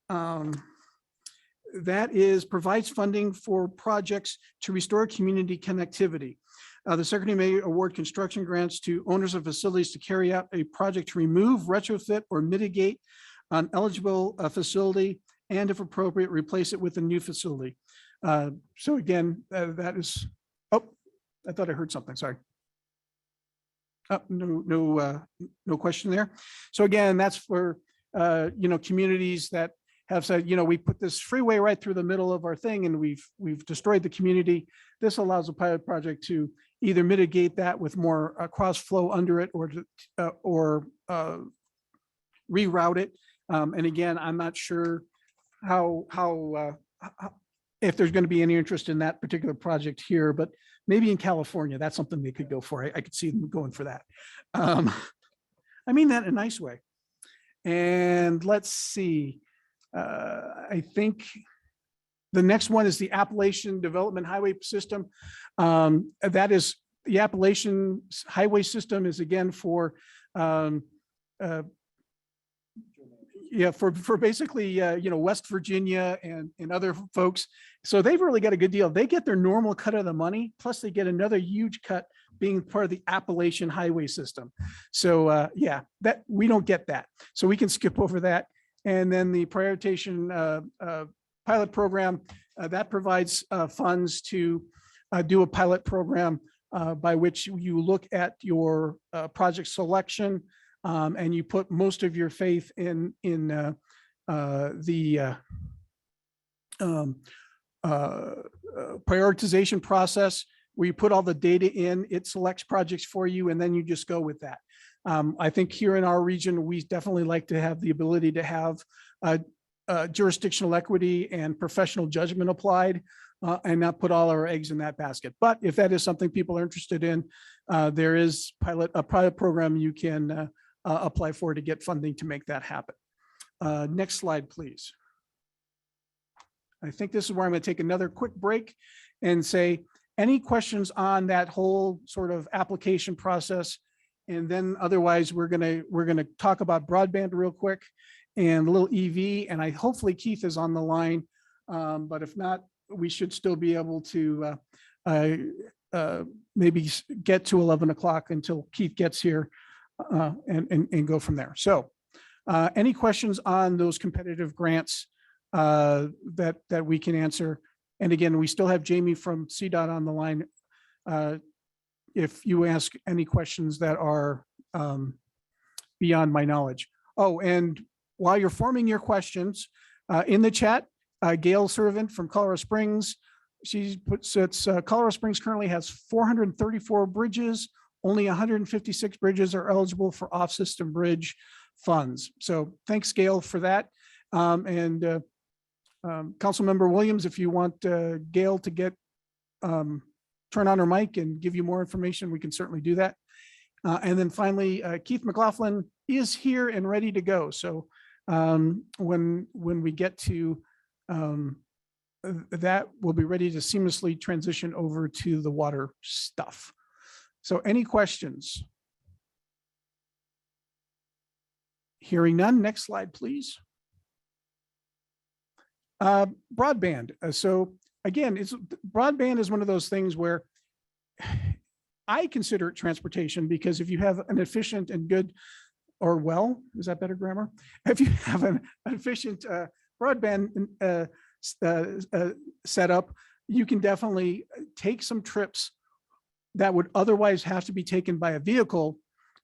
That is provides funding for projects to restore community connectivity. The Secretary may award construction grants to owners of facilities to carry out a project to remove, retrofit, or mitigate an eligible facility, and if appropriate, replace it with a new facility. So again, that is, oh, I thought I heard something, sorry. No question there. So again, that's for, communities that have said, we put this freeway right through the middle of our thing and we've destroyed the community. This allows a pilot project to either mitigate that with more cross flow under it, or reroute it. And again, I'm not sure how if there's going to be any interest in that particular project here, but maybe in California, that's something they could go for. I could see them going for that. I mean that in a nice way. And let's see. I think the next one is the Appalachian Development Highway System. That is, the Appalachian Highway System is again for for basically West Virginia and other folks. So they've really got a good deal. They get their normal cut of the money, plus they get another huge cut being part of the Appalachian Highway System. So that we don't get that, so we can skip over that. And then the prioritization pilot program that provides funds to do a pilot program by which you look at your project selection and you put most of your faith in the prioritization process, where you put all the data in, it selects projects for you, and then you just go with that. I think here in our region, we definitely like to have the ability to have jurisdictional equity and professional judgment applied, and not put all our eggs in that basket. But if that is something people are interested in, there is a pilot program you can apply for to get funding to make that happen. Next slide, please. I think this is where I'm going to take another quick break and say, any questions on that whole sort of application process? And then otherwise, we're gonna talk about broadband real quick and a little EV. And hopefully Keith is on the line, but if not, we should still be able to maybe get to 11 o'clock until Keith gets here and go from there. So any questions on those competitive grants that we can answer. And again, we still have Jamie from CDOT on the line. If you ask any questions that are beyond my knowledge. Oh, and while you're forming your questions in the chat, Gail Servant from Colorado Springs, she puts Colorado Springs currently has 434 bridges. Only 156 bridges are eligible for off-system bridge funds. So thanks, Gail, for that. Councilmember Williams, if you want Gail to turn on her mic and give you more information, we can certainly do that. And then finally, Keith McLaughlin is here and ready to go. So when we get to that, we'll be ready to seamlessly transition over to the water stuff. So any questions? Hearing none, next slide, please. Broadband. So again, broadband is one of those things where I consider it transportation, because if you have an efficient and good, or well, is that better grammar? If you have an efficient broadband setup, you can definitely take some trips that would otherwise have to be taken by a vehicle,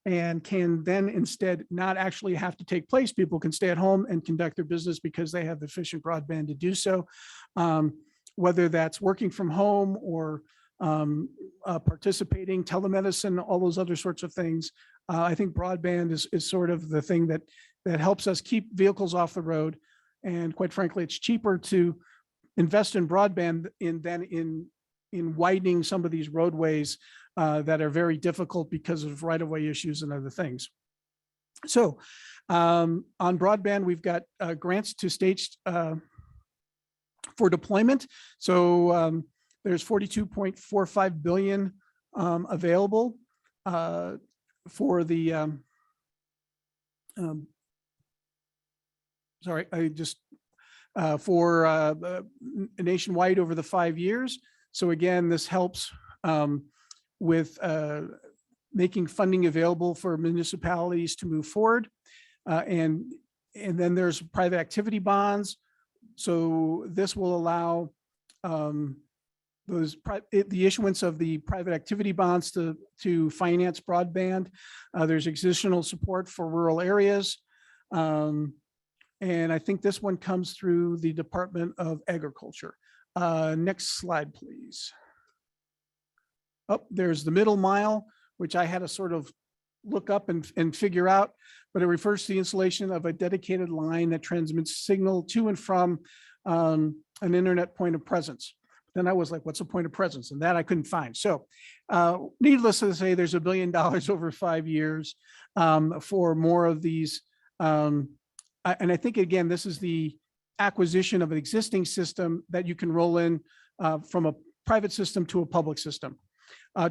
and can then instead not actually have to take place. People can stay at home and conduct their business because they have efficient broadband to do so. Whether that's working from home or participating, telemedicine, all those other sorts of things. I think broadband is sort of the thing that helps us keep vehicles off the road. And quite frankly, it's cheaper to invest in broadband than in widening some of these roadways that are very difficult because of right-of-way issues and other things. So on broadband, we've got grants to states for deployment. So there's 42.45 billion available for the nationwide over the 5 years. So again, this helps with making funding available for municipalities to move forward. And then there's private activity bonds. So this will allow the issuance of the private activity bonds to finance broadband. There's additional support for rural areas. And I think this one comes through the Department of Agriculture. Next slide, please. Oh, there's the middle mile, which I had to sort of look up and figure out, but it refers to the installation of a dedicated line that transmits signal to and from an internet point of presence. Then I was like, what's a point of presence? And that I couldn't find. So needless to say, there's $1 billion over 5 years for more of these. And I think, again, this is the acquisition of an existing system that you can roll in from a private system to a public system.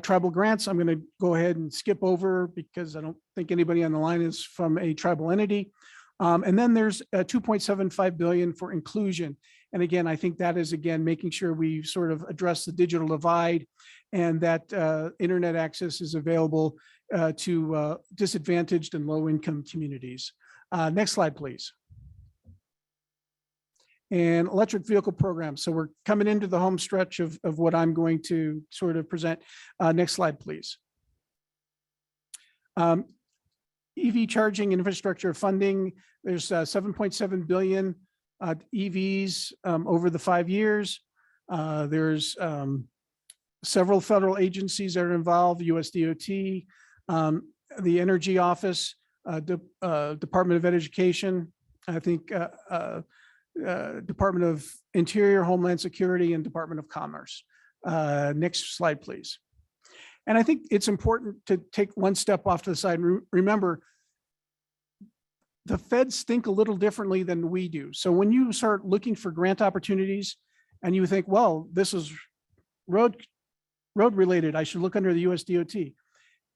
Tribal grants, I'm going to go ahead and skip over because I don't think anybody on the line is from a tribal entity. And then there's 2.75 billion for inclusion. And again, I think that is, again, making sure we sort of address the digital divide and that internet access is available to disadvantaged and low income communities. Next slide, please. And electric vehicle program. So we're coming into the home stretch of what I'm going to sort of present. Next slide, please. EV charging infrastructure funding. There's 7.7 billion EVs over the 5 years. There's several federal agencies that are involved, USDOT, the Energy Office, Department of Education, I think Department of Interior, Homeland Security, and Department of Commerce. Next slide, please. And I think it's important to take one step off to the side. Remember, the feds think a little differently than we do. So when you start looking for grant opportunities and you think, well, this is road related, I should look under the USDOT.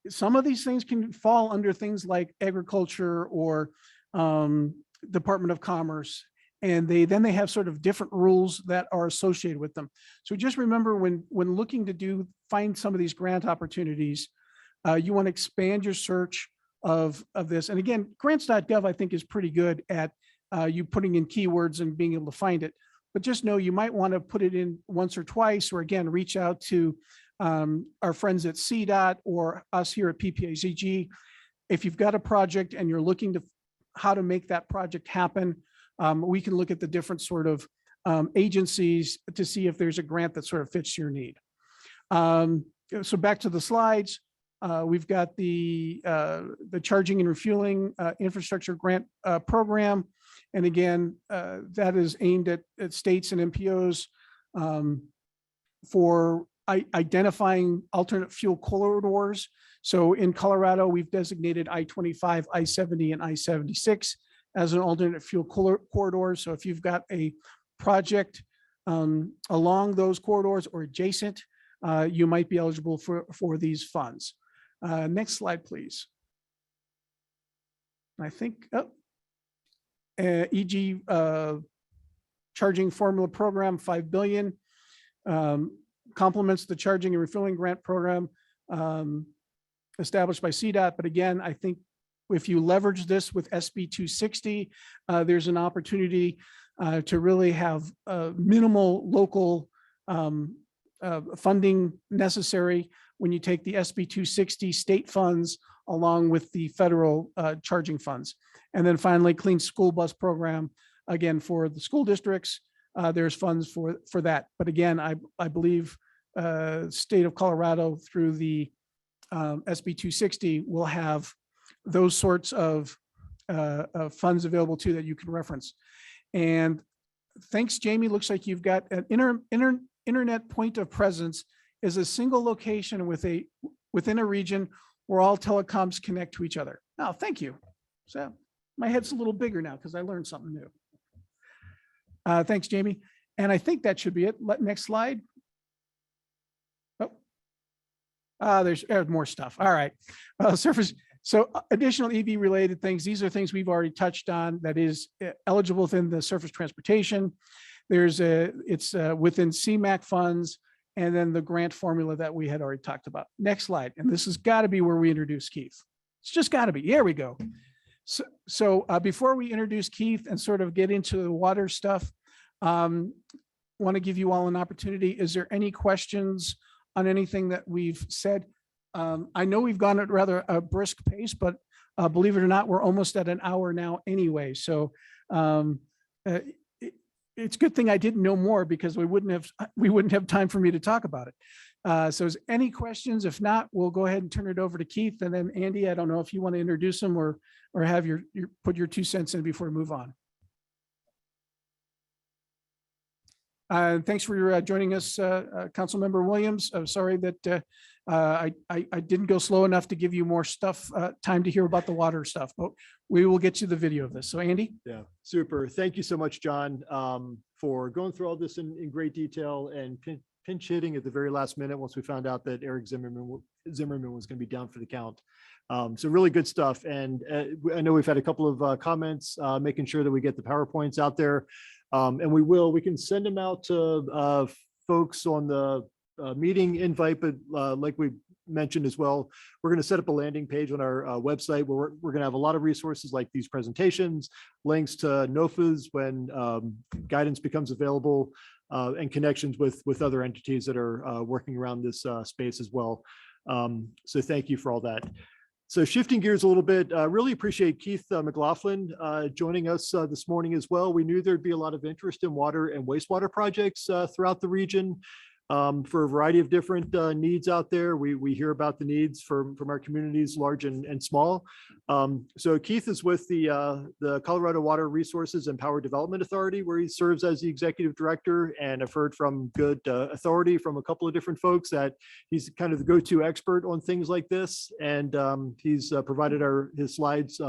Some of these things can fall under things like agriculture or Department of Commerce. And then they have sort of different rules that are associated with them. So just remember when looking to find some of these grant opportunities, you want to expand your search of this. And again, grants.gov, I think, is pretty good at you putting in keywords and being able to find it. But just know you might want to put it in once or twice, or again, reach out to our friends at CDOT or us here at PPACG. If you've got a project and you're looking to how to make that project happen, we can look at the different sort of agencies to see if there's a grant that sort of fits your need. So back to the slides, we've got the charging and refueling infrastructure grant program. And again, that is aimed at states and MPOs for identifying alternate fuel corridors. So in Colorado, we've designated I-25, I-70, and I-76 as an alternate fuel corridor. So if you've got a project along those corridors or adjacent, you might be eligible for these funds. Next slide, please. I think, e.g. charging formula program, 5 billion, complements the charging and refueling grant program established by CDOT. But again, I think if you leverage this with SB 260, there's an opportunity to really have minimal local funding necessary when you take the SB 260 state funds along with the federal charging funds. And then finally, clean school bus program, again, for the school districts, there's funds for that. But again, I believe state of Colorado through the SB 260 will have those sorts of funds available too that you can reference. And thanks, Jamie. Looks like you've got an internet point of presence is a single location within a region where all telecoms connect to each other. Oh, thank you. So my head's a little bigger now because I learned something new. Thanks, Jamie. And I think that should be it. Next slide. Oh, there's more stuff. All right. Surface. So additional EV related things. These are things we've already touched on that is eligible within the surface transportation. It's within CMAQ funds, and then the grant formula that we had already talked about. Next slide. And this has got to be where we introduce Keith. It's just got to be. Here we go. So before we introduce Keith and sort of get into the water stuff, want to give you all an opportunity. Is there any questions on anything that we've said? I know we've gone at rather a brisk pace, but believe it or not, we're almost at an hour now anyway. So it's a good thing I didn't know more because we wouldn't have time for me to talk about it. So is any questions? If not, we'll go ahead and turn it over to Keith, and then Andy, I don't know if you want to introduce him or have your put your 2 cents in before we move on. Thanks for joining us, Councilmember Williams. I'm sorry that I didn't go slow enough to give you more time to hear about the water stuff, but we will get you the video of this. So Andy? Yeah, super. Thank you so much, John, for going through all this in great detail and pinch hitting at the very last minute once we found out that Eric Zimmerman was going to be down for the count. So really good stuff. And I know we've had a couple of comments making sure that we get the PowerPoints out there. And we can send them out to folks on the meeting invite, but like we mentioned as well, we're going to set up a landing page on our website where we're going to have a lot of resources like these presentations, links to NOFAs when guidance becomes available, and connections with other entities that are working around this space as well. So thank you for all that. So shifting gears a little bit, really appreciate Keith McLaughlin joining us this morning as well. We knew there'd be a lot of interest in water and wastewater projects throughout the region for a variety of different needs out there. We hear about the needs from our communities, large and small. So Keith is with the Colorado Water Resources and Power Development Authority, where he serves as the executive director. And I've heard from good authority from a couple of different folks that he's kind of the go-to expert on things like this. And he's provided his slides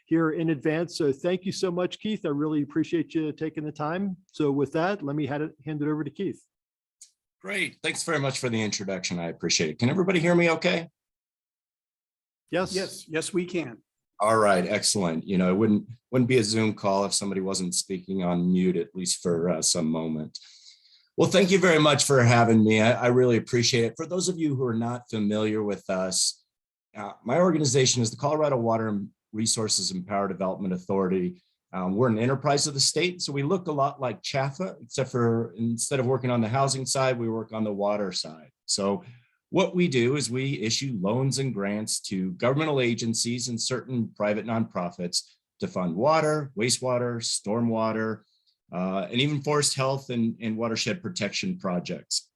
here in advance. So thank you so much, Keith. I really appreciate you taking the time. So with that, let me hand it over to Keith. Great. Thanks very much for the introduction. I appreciate it. Can everybody hear me okay? Yes. Yes, we can. All right. Excellent. You know, it wouldn't be a Zoom call if somebody wasn't speaking on mute, at least for some moment. Well, thank you very much for having me. I really appreciate it. For those of you who are not familiar with us, my organization is the Colorado Water Resources and Power Development Authority. We're an enterprise of the state, so we look a lot like CHAFA, except for instead of working on the housing side, we work on the water side. So what we do is we issue loans and grants to governmental agencies and certain private nonprofits to fund water, wastewater, stormwater, and even forest health and watershed protection projects.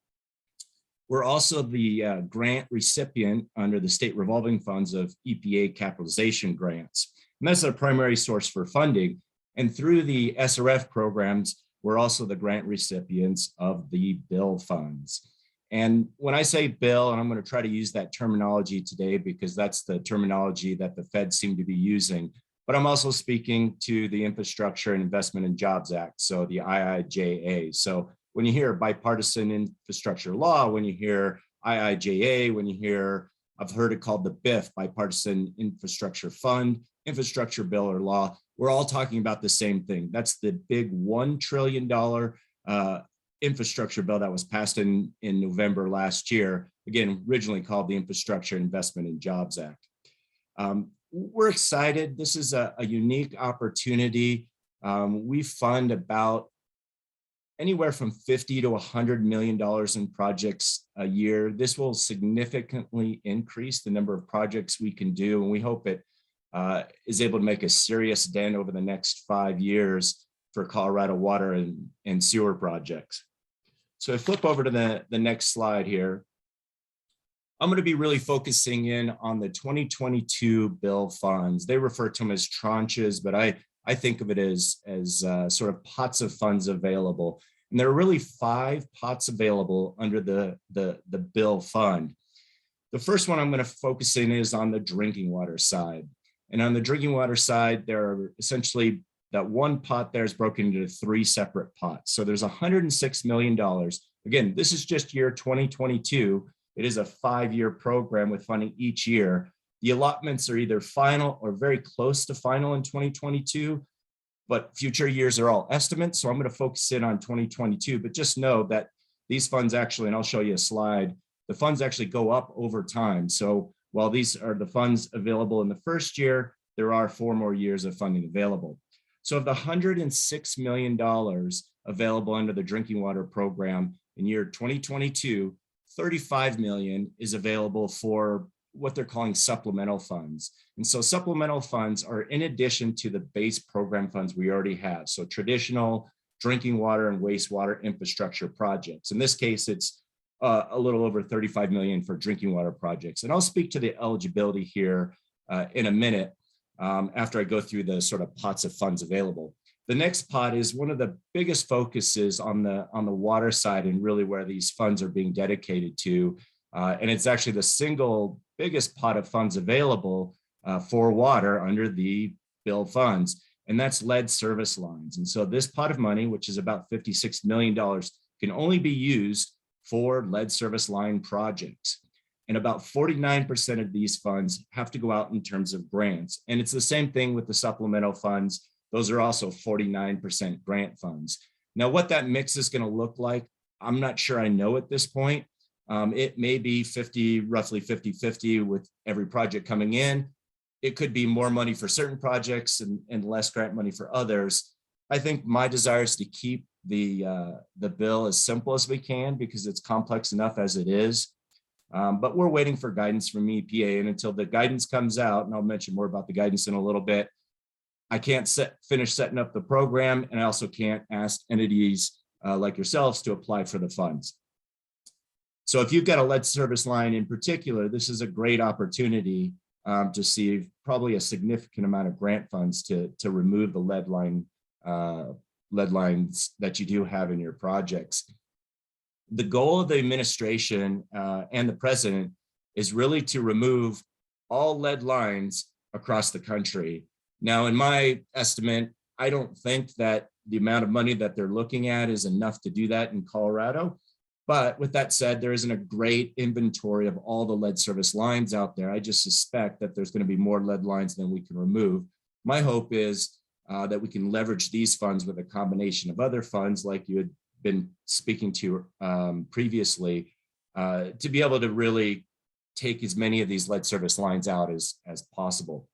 We're also the grant recipient under the state revolving funds of EPA capitalization grants. And that's our primary source for funding. And through the SRF programs, we're also the grant recipients of the bill funds. And when I say bill, and I'm going to try to use that terminology today because that's the terminology that the feds seem to be using, but I'm also speaking to the Infrastructure and Investment and Jobs Act, so the IIJA. So when you hear bipartisan infrastructure law, when you hear IIJA, when you hear, I've heard it called the BIF, bipartisan infrastructure fund, infrastructure bill or law, we're all talking about the same thing. That's the big $1 trillion infrastructure bill that was passed in November last year, again, originally called the Infrastructure Investment and Jobs Act. We're excited. This is a unique opportunity. We fund about anywhere from $50 to $100 million in projects a year. This will significantly increase the number of projects we can do, and we hope it is able to make a serious dent over the next 5 years for Colorado water and sewer projects. So I flip over to the next slide here. I'm going to be really focusing in on the 2022 bill funds. They refer to them as tranches, but I think of it as sort of pots of funds available. And there are really 5 pots available under the bill fund. The first one I'm going to focus in is on the drinking water side. And on the drinking water side, there are essentially that one pot there is broken into 3 separate pots. So there's $106 million. Again, this is just year 2022. It is a 5-year program with funding each year. The allotments are either final or very close to final in 2022, but future years are all estimates. So I'm going to focus in on 2022, but just know that these funds actually, and I'll show you a slide, the funds actually go up over time. So while these are the funds available in the first year, there are 4 more years of funding available. So of the $106 million available under the drinking water program in year 2022, $35 million is available for what they're calling supplemental funds. And so supplemental funds are in addition to the base program funds we already have. So traditional drinking water and wastewater infrastructure projects. In this case, it's a little over $35 million for drinking water projects. And I'll speak to the eligibility here in a minute after I go through the sort of pots of funds available. The next pot is one of the biggest focuses on the water side and really where these funds are being dedicated to. And it's actually the single biggest pot of funds available for water under the bill funds, and that's lead service lines. And so this pot of money, which is about $56 million, can only be used for lead service line projects. And about 49% of these funds have to go out in terms of grants. And it's the same thing with the supplemental funds. Those are also 49% grant funds. Now, what that mix is going to look like, I'm not sure I know at this point. It may be roughly 50-50 with every project coming in. It could be more money for certain projects and less grant money for others. I think my desire is to keep the bill as simple as we can because it's complex enough as it is. But we're waiting for guidance from EPA, and until the guidance comes out, and I'll mention more about the guidance in a little bit, I can't finish setting up the program, and I also can't ask entities like yourselves to apply for the funds. So if you've got a lead service line in particular, this is a great opportunity to see probably a significant amount of grant funds to remove the lead lines that you do have in your projects. The goal of the administration and the president is really to remove all lead lines across the country. Now, in my estimate, I don't think that the amount of money that they're looking at is enough to do that in Colorado. But with that said, there isn't a great inventory of all the lead service lines out there. I just suspect that there's going to be more lead lines than we can remove. My hope is that we can leverage these funds with a combination of other funds like you had been speaking to previously to be able to really take as many of these lead service lines out as possible.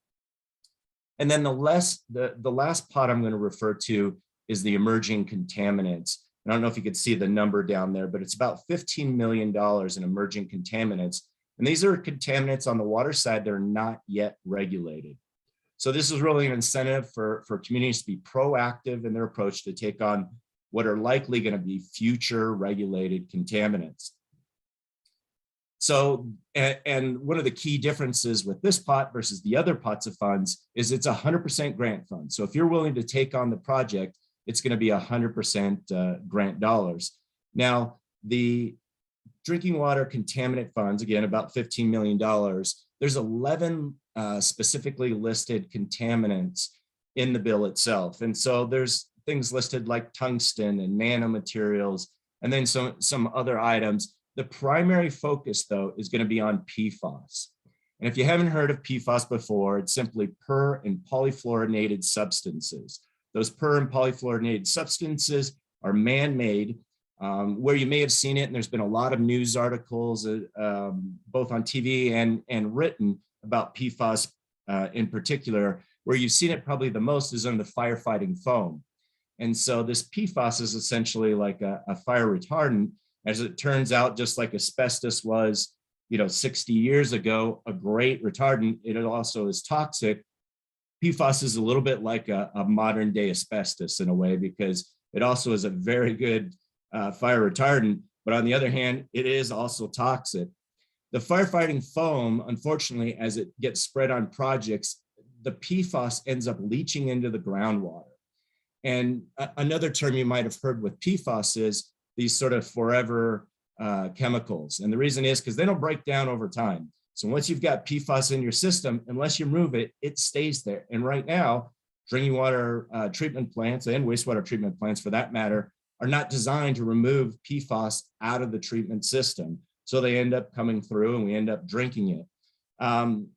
And then the last pot I'm going to refer to is the emerging contaminants. I don't know if you could see the number down there, but it's about $15 million in emerging contaminants. And these are contaminants on the water side that are not yet regulated. So this is really an incentive for communities to be proactive in their approach to take on what are likely going to be future regulated contaminants. So, and one of the key differences with this pot versus the other pots of funds is it's 100% grant fund. So if you're willing to take on the project, it's going to be 100% grant dollars. Now, the drinking water contaminant funds, again, about $15 million, there's 11 specifically listed contaminants in the bill itself. And so there's things listed like tungsten and nanomaterials, and then some other items. The primary focus, though, is going to be on PFAS. And if you haven't heard of PFAS before, it's simply per and polyfluorinated substances. Those per and polyfluorinated substances are man-made, where you may have seen it, and there's been a lot of news articles, both on TV and written about PFAS in particular. Where you've seen it probably the most is on the firefighting foam. And so this PFAS is essentially like a fire retardant. As it turns out, just like asbestos was, 60 years ago, a great retardant, it also is toxic. PFAS is a little bit like a modern day asbestos in a way, because it also is a very good fire retardant, but on the other hand, it is also toxic. The firefighting foam, unfortunately, as it gets spread on projects, the PFAS ends up leaching into the groundwater. And another term you might have heard with PFAS is these sort of forever chemicals. And the reason is because they don't break down over time. So once you've got PFAS in your system, unless you remove it, it stays there. And right now, drinking water treatment plants and wastewater treatment plants, for that matter, are not designed to remove PFAS out of the treatment system. So they end up coming through and we end up drinking it.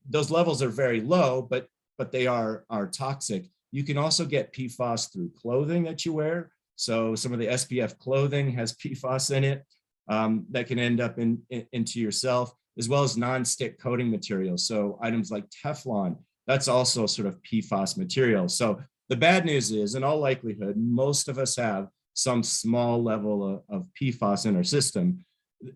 Those levels are very low, but they are toxic. You can also get PFAS through clothing that you wear. So some of the SPF clothing has PFAS in it that can end up into yourself, as well as non-stick coating materials. So items like Teflon, that's also sort of PFAS material. So the bad news is, in all likelihood, most of us have some small level of PFAS in our system.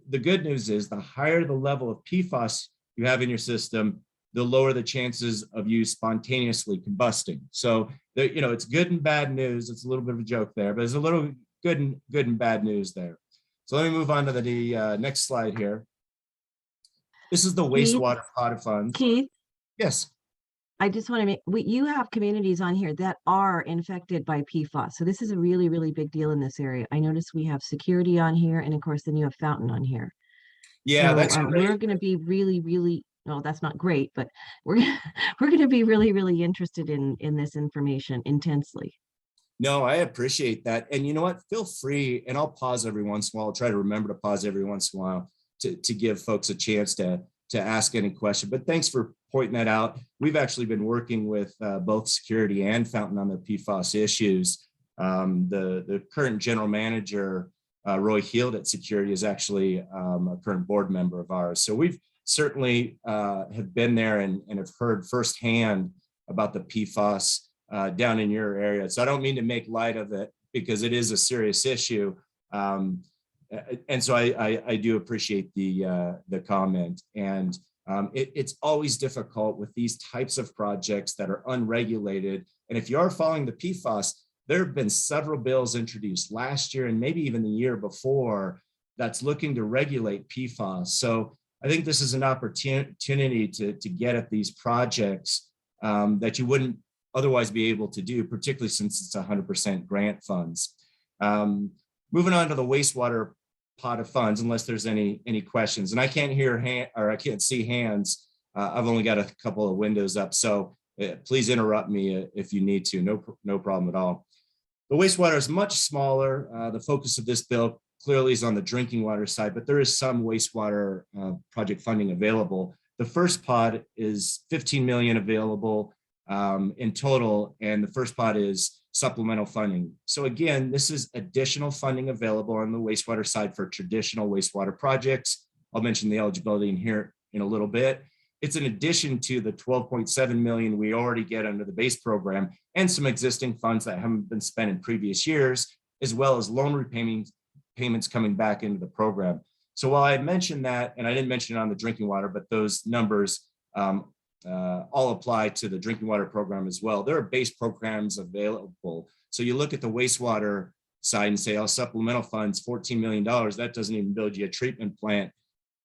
The good news is the higher the level of PFAS you have in your system, the lower the chances of you spontaneously combusting. So, it's good and bad news. It's a little bit of a joke there, but there's a little good and bad news there. So let me move on to the next slide here. This is the wastewater pot of funds. Keith, Yes. I just want to you have communities on here that are infected by PFAS. So this is a really, really big deal in this area. I noticed we have security on here, and of course, then you have Fountain on here. Yeah, So, that's we're going to be really, really, no, that's not great, but we're going to be really, really interested in this information intensely. No, I appreciate that. And you know what? Feel free, and I'll pause every once in a while. I'll try to remember to pause every once in a while to give folks a chance to ask any question. But thanks for pointing that out. We've actually been working with both security and Fountain on their PFAS issues. The current general manager, Roy Heald at Security, is actually a current board member of ours. So we've certainly have been there and have heard firsthand about the PFAS down in your area. So I don't mean to make light of it, because it is a serious issue. And so I do appreciate the comment. And it's always difficult with these types of projects that are unregulated. And if you are following the PFAS, there have been several bills introduced last year and maybe even the year before that's looking to regulate PFAS. So I think this is an opportunity to get at these projects that you wouldn't otherwise be able to do, particularly since it's 100% grant funds. Moving on to the wastewater pot of funds, unless there's any questions. And I can't I can't see hands. I've only got a couple of windows up, so please interrupt me if you need to. No problem at all. The wastewater is much smaller. The focus of this bill clearly is on the drinking water side, but there is some wastewater project funding available. The first pot is 15 million available in total, and the first pot is supplemental funding. So again, this is additional funding available on the wastewater side for traditional wastewater projects. I'll mention the eligibility in here in a little bit. It's in addition to the 12.7 million we already get under the base program and some existing funds that haven't been spent in previous years, as well as loan payments coming back into the program. So while I mentioned that, and I didn't mention it on the drinking water, but those numbers all apply to the drinking water program as well. There are base programs available. So you look at the wastewater side and say, oh, supplemental funds, $14 million, that doesn't even build you a treatment plant.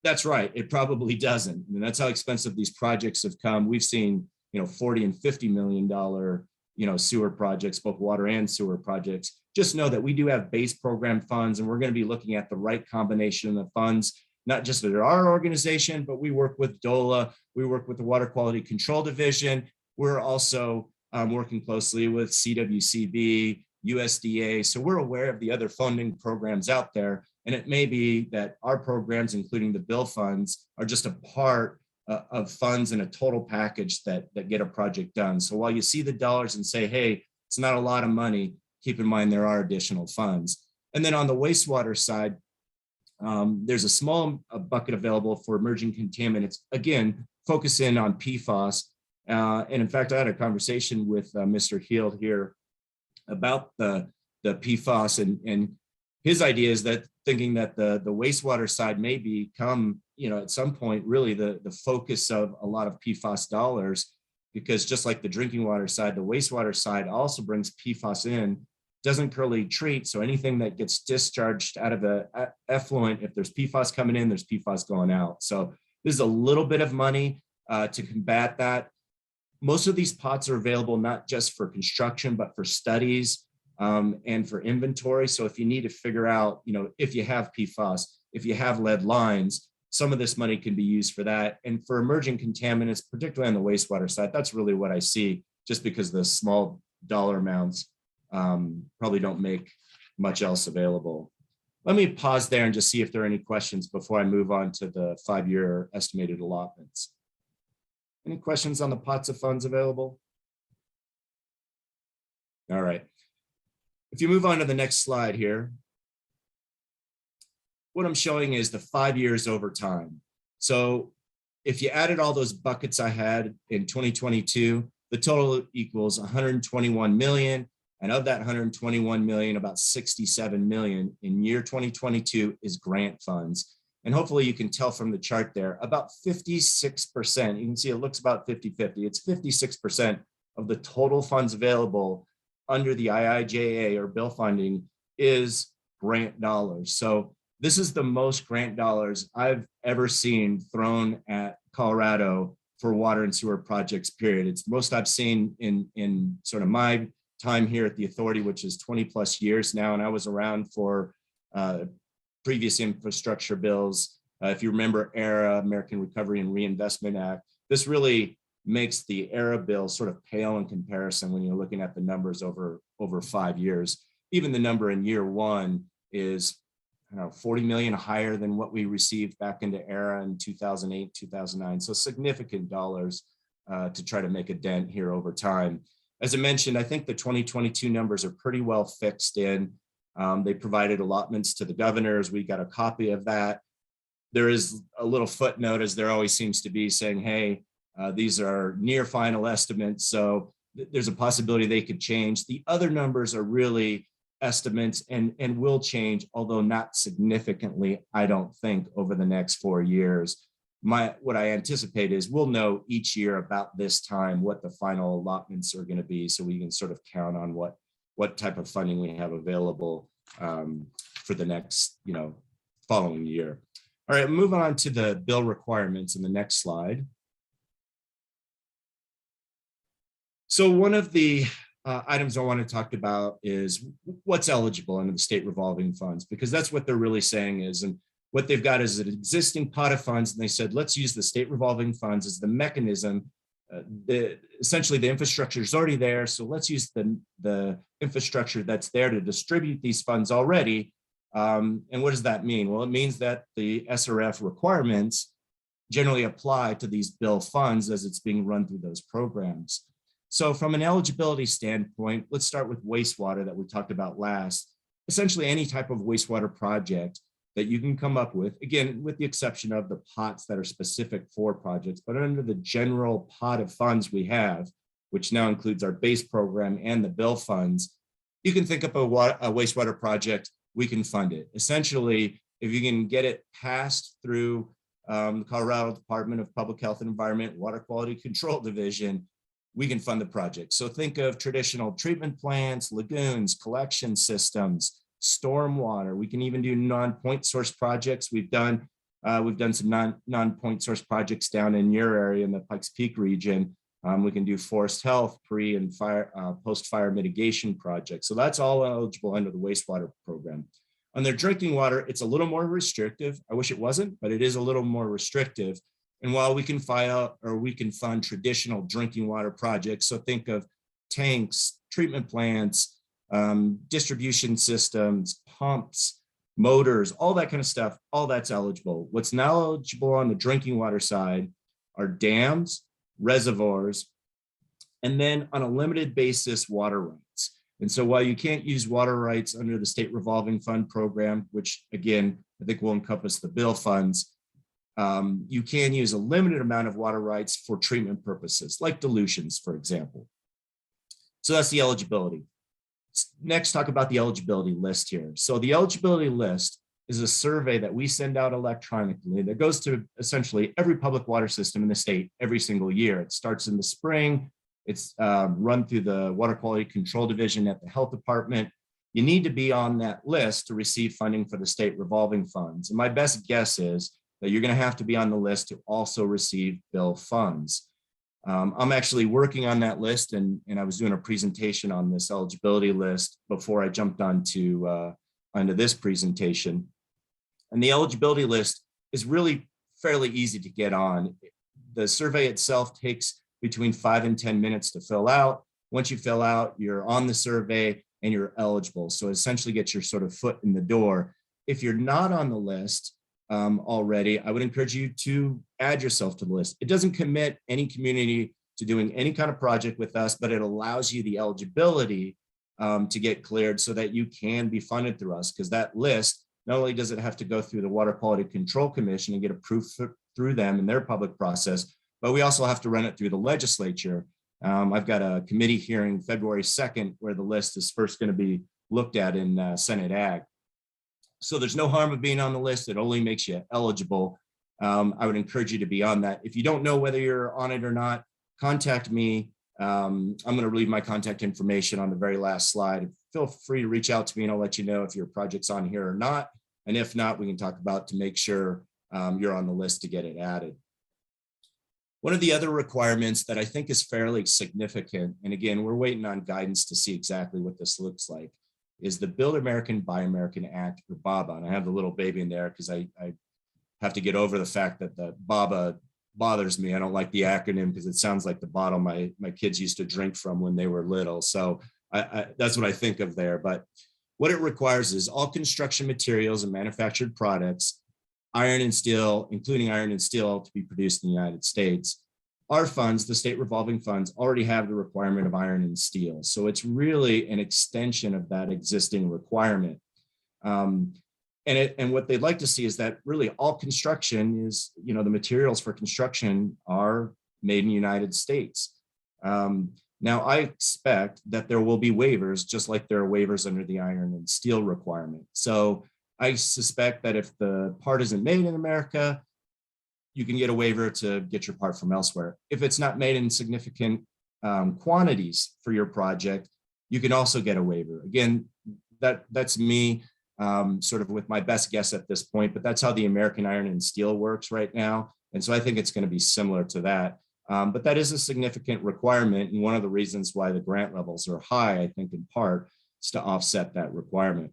That's right, it probably doesn't. I mean, that's how expensive these projects have come. We've seen, $40 and $50 million, sewer projects, both water and sewer projects. Just know that we do have base program funds, and we're going to be looking at the right combination of funds, not just at our organization, but we work with DOLA, we work with the Water Quality Control Division. We're also working closely with CWCB, USDA. So we're aware of the other funding programs out there. And it may be that our programs, including the bill funds, are just a part of funds in a total package that get a project done. So while you see the dollars and say, hey, it's not a lot of money, keep in mind there are additional funds. And then on the wastewater side, there's a small bucket available for emerging contaminants, again, focus in on PFAS. And in fact, I had a conversation with Mr. Heald here about the PFAS, and his idea is that thinking that the wastewater side may become, at some point, really the focus of a lot of PFAS dollars, because just like the drinking water side, the wastewater side also brings PFAS in, doesn't currently treat. So anything that gets discharged out of the effluent, if there's PFAS coming in, there's PFAS going out. So there's a little bit of money to combat that. Most of these pots are available not just for construction, but for studies and for inventory. So if you need to figure out, if you have PFAS, if you have lead lines, some of this money can be used for that. And for emerging contaminants, particularly on the wastewater side, that's really what I see, just because the small dollar amounts probably don't make much else available. Let me pause there and just see if there are any questions before I move on to the 5-year estimated allotments. Any questions on the pots of funds available? All right. If you move on to the next slide here, what I'm showing is the 5 years over time. So if you added all those buckets I had in 2022, the total equals 121 million. And of that 121 million, about 67 million in year 2022 is grant funds. And hopefully you can tell from the chart there, about 56%, you can see it looks about 50-50. It's 56% of the total funds available under the IIJA or bill funding is grant dollars. So this is the most grant dollars I've ever seen thrown at Colorado for water and sewer projects, period. It's the most I've seen in sort of my time here at the authority, which is 20 plus years now. And I was around for previous infrastructure bills. If you remember ERA, American Recovery and Reinvestment Act, this really makes the ERA bill sort of pale in comparison when you're looking at the numbers over 5 years. Even the number in year one is 40 million higher than what we received back into ERA in 2008, 2009. So significant dollars to try to make a dent here over time. As I mentioned, I think the 2022 numbers are pretty well fixed in. They provided allotments to the governors. We got a copy of that. There is a little footnote, as there always seems to be, saying, hey, these are near final estimates. So there's a possibility they could change. The other numbers are really estimates and will change, although not significantly, I don't think, over the next 4 years. What I anticipate is we'll know each year about this time what the final allotments are going to be, so we can sort of count on what type of funding we have available for the next, following year. All right, moving on to the bill requirements in the next slide. So one of the items I want to talk about is what's eligible under the state revolving funds, because that's what they're really saying is, and what they've got is an existing pot of funds, and they said, let's use the state revolving funds as the mechanism. Essentially, the infrastructure is already there, so let's use the infrastructure that's there to distribute these funds already. And what does that mean? Well, it means that the SRF requirements generally apply to these bill funds as it's being run through those programs. So from an eligibility standpoint, let's start with wastewater that we talked about last. Essentially, any type of wastewater project that you can come up with, again, with the exception of the pots that are specific for projects, but under the general pot of funds we have, which now includes our base program and the bill funds, you can think up a wastewater project, we can fund it. Essentially, if you can get it passed through the Colorado Department of Public Health and Environment, Water Quality Control Division, we can fund the project. So think of traditional treatment plants, lagoons, collection systems, stormwater. We can even do non-point source projects. We've done some non-point source projects down in your area in the Pikes Peak region. We can do forest health, pre and fire, post-fire mitigation projects. So that's all eligible under the wastewater program. On their drinking water, it's a little more restrictive. I wish it wasn't, but it is a little more restrictive. And while we can fund traditional drinking water projects, so think of tanks, treatment plants, distribution systems, pumps, motors, all that kind of stuff, all that's eligible. What's now eligible on the drinking water side are dams, reservoirs, and then on a limited basis, water rights. And so while you can't use water rights under the state revolving fund program, which again, I think will encompass the bill funds, you can use a limited amount of water rights for treatment purposes, like dilutions, for example. So that's the eligibility. Next, talk about the eligibility list here. So the eligibility list is a survey that we send out electronically that goes to essentially every public water system in the state every single year. It starts in the spring. It's run through the Water Quality Control Division at the Health Department. You need to be on that list to receive funding for the state revolving funds. And my best guess is that you're going to have to be on the list to also receive bill funds. I'm actually working on that list, and I was doing a presentation on this eligibility list before I jumped onto this presentation. And the eligibility list is really fairly easy to get on. The survey itself takes between 5 and 10 minutes to fill out. Once you fill out, you're on the survey and you're eligible. So essentially get your sort of foot in the door. If you're not on the list already, I would encourage you to add yourself to the list. It doesn't commit any community to doing any kind of project with us, but it allows you the eligibility to get cleared so that you can be funded through us, because that list, not only does it have to go through the Water Quality Control Commission and get approved through them in their public process, but we also have to run it through the legislature. I've got a committee hearing February 2nd where the list is first going to be looked at in Senate Ag. So there's no harm of being on the list. It only makes you eligible. I would encourage you to be on that. If you don't know whether you're on it or not, contact me. I'm going to leave my contact information on the very last slide. Feel free to reach out to me and I'll let you know if your project's on here or not. And if not, we can talk about to make sure you're on the list to get it added. One of the other requirements that I think is fairly significant, and again, we're waiting on guidance to see exactly what this looks like, is the Build American, Buy American Act, or BABA. And I have the little baby in there because I have to get over the fact that the BABA bothers me. I don't like the acronym because it sounds like the bottle my kids used to drink from when they were little. So that's what I think of there. But what it requires is all construction materials and manufactured products, iron and steel, including iron and steel, to be produced in the United States. Our funds, the state revolving funds, already have the requirement of iron and steel. So it's really an extension of that existing requirement. And what they'd like to see is that really all construction is, the materials for construction are made in the United States. Now I expect that there will be waivers, just like there are waivers under the iron and steel requirement. So I suspect that if the part isn't made in America, you can get a waiver to get your part from elsewhere. If it's not made in significant quantities for your project, you can also get a waiver. Again, that's me sort of with my best guess at this point, but that's how the American Iron and Steel works right now. And so I think it's going to be similar to that. But that is a significant requirement. And one of the reasons why the grant levels are high, I think in part, is to offset that requirement.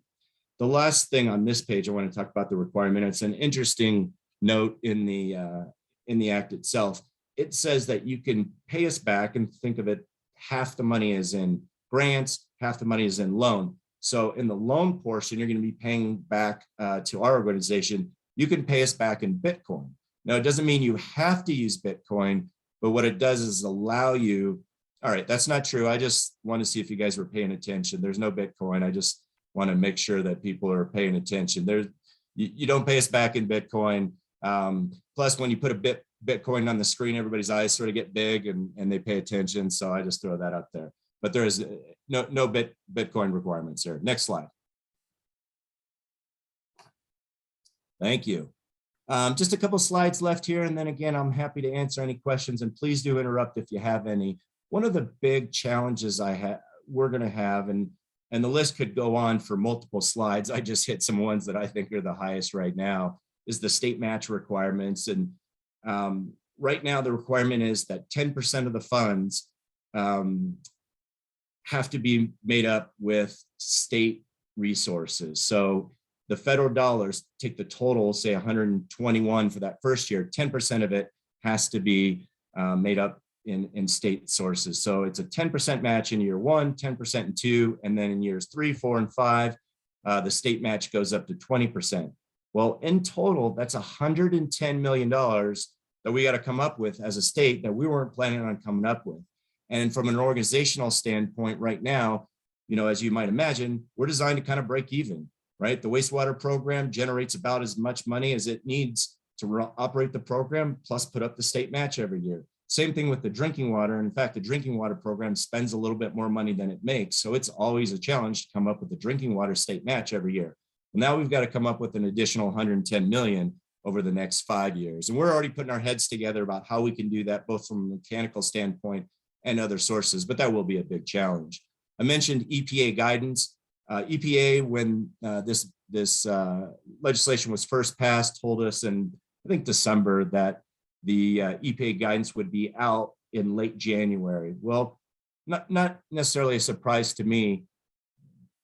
The last thing on this page, I want to talk about the requirement. It's an interesting note in the act itself. It says that you can pay us back, and think of it, half the money is in grants, half the money is in loan. So in the loan portion, you're going to be paying back to our organization. You can pay us back in Bitcoin. Now, it doesn't mean you have to use Bitcoin, but what it does is allow you, all right, that's not true. I just want to see if you guys were paying attention. There's no Bitcoin. I just want to make sure that people are paying attention. you don't pay us back in Bitcoin. Plus, when you put a Bitcoin on the screen, everybody's eyes sort of get big and they pay attention. So I just throw that up there. But there is no Bitcoin requirements here. Next slide. Thank you. Just a couple slides left here. And then again, I'm happy to answer any questions, and please do interrupt if you have any. One of the big challenges we're going to have, and the list could go on for multiple slides. I just hit some ones that I think are the highest right now, is the state match requirements. And right now the requirement is that 10% of the funds have to be made up with state resources. So the federal dollars, take the total, say 121 for that first year, 10% of it has to be made up in state sources. So it's a 10% match in year 1, 10% in 2, and then in years 3, 4, and 5, the state match goes up to 20%. Well, in total, that's $110 million that we got to come up with as a state that we weren't planning on coming up with. And from an organizational standpoint right now, as you might imagine, we're designed to kind of break even, right? The wastewater program generates about as much money as it needs to operate the program, plus put up the state match every year. Same thing with the drinking water. In fact, the drinking water program spends a little bit more money than it makes. So it's always a challenge to come up with the drinking water state match every year. Well, now we've got to come up with an additional 110 million over the next 5 years. And we're already putting our heads together about how we can do that, both from a mechanical standpoint and other sources, but that will be a big challenge. I mentioned EPA guidance. EPA, when this legislation was first passed, told us in, I think, December that the EPA guidance would be out in late January. Well, not necessarily a surprise to me.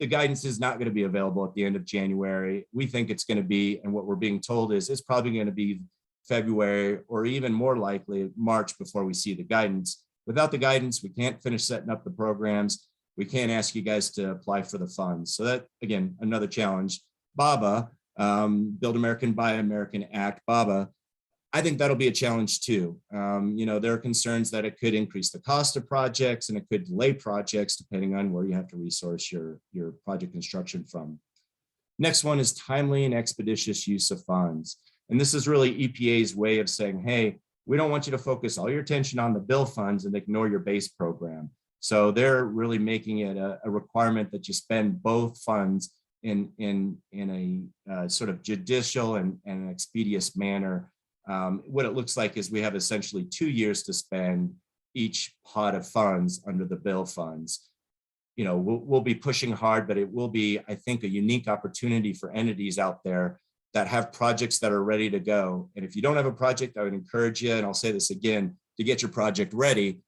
The guidance is not going to be available at the end of January. We think it's going to be, and what we're being told is it's probably going to be February, or even more likely March, before we see the guidance. Without the guidance, we can't finish setting up the programs. We can't ask you guys to apply for the funds. So that, again, another challenge. BABA, Build American, Buy American Act, BABA, I think that'll be a challenge too. There are concerns that it could increase the cost of projects and it could delay projects depending on where you have to resource your project construction from. Next one is timely and expeditious use of funds. And this is really EPA's way of saying, hey, we don't want you to focus all your attention on the bill funds and ignore your base program. So they're really making it a requirement that you spend both funds in a sort of judicial and an expeditious manner. What it looks like is we have essentially 2 years to spend each pot of funds under the bill funds. We'll be pushing hard, but it will be, I think, a unique opportunity for entities out there that have projects that are ready to go. And if you don't have a project, I would encourage you, and I'll say this again, to get your project ready.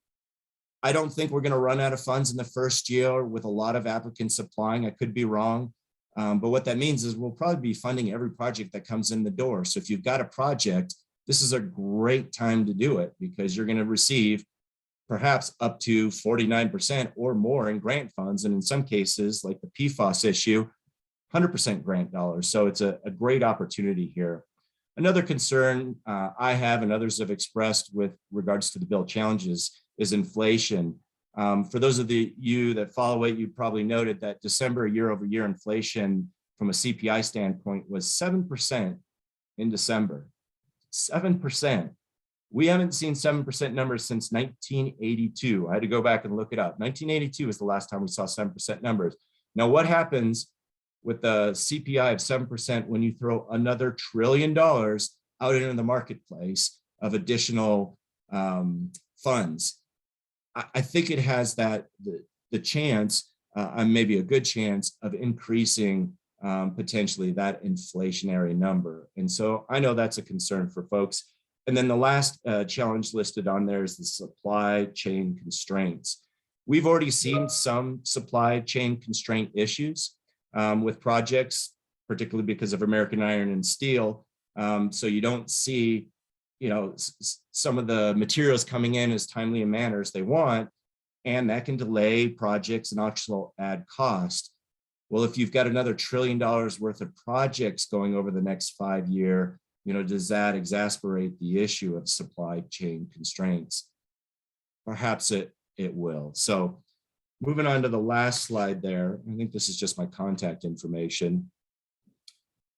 I don't think we're going to run out of funds in the first year with a lot of applicants applying. I could be wrong. But what that means is we'll probably be funding every project that comes in the door. So if you've got a project, this is a great time to do it, because you're going to receive perhaps up to 49% or more in grant funds. And in some cases, like the PFAS issue, 100% grant dollars. So it's a great opportunity here. Another concern I have and others have expressed with regards to the bill challenges is inflation. For those of you that follow it, you probably noted that December year-over-year inflation from a CPI standpoint was 7% in December. 7%. We haven't seen 7% numbers since 1982. I had to go back and look it up. 1982 was the last time we saw 7% numbers. Now, what happens with the CPI of 7% when you throw another $1 trillion out into the marketplace of additional funds? I think it has the chance, and maybe a good chance, of increasing potentially that inflationary number. And so I know that's a concern for folks. And then the last challenge listed on there is the supply chain constraints. We've already seen some supply chain constraint issues with projects, particularly because of American Iron and Steel. So you don't see, some of the materials coming in as timely a manner as they want, and that can delay projects and also add cost. Well, if you've got another $1 trillion worth of projects going over the next 5 year, does that exacerbate the issue of supply chain constraints? Perhaps it will. So moving on to the last slide there, I think this is just my contact information.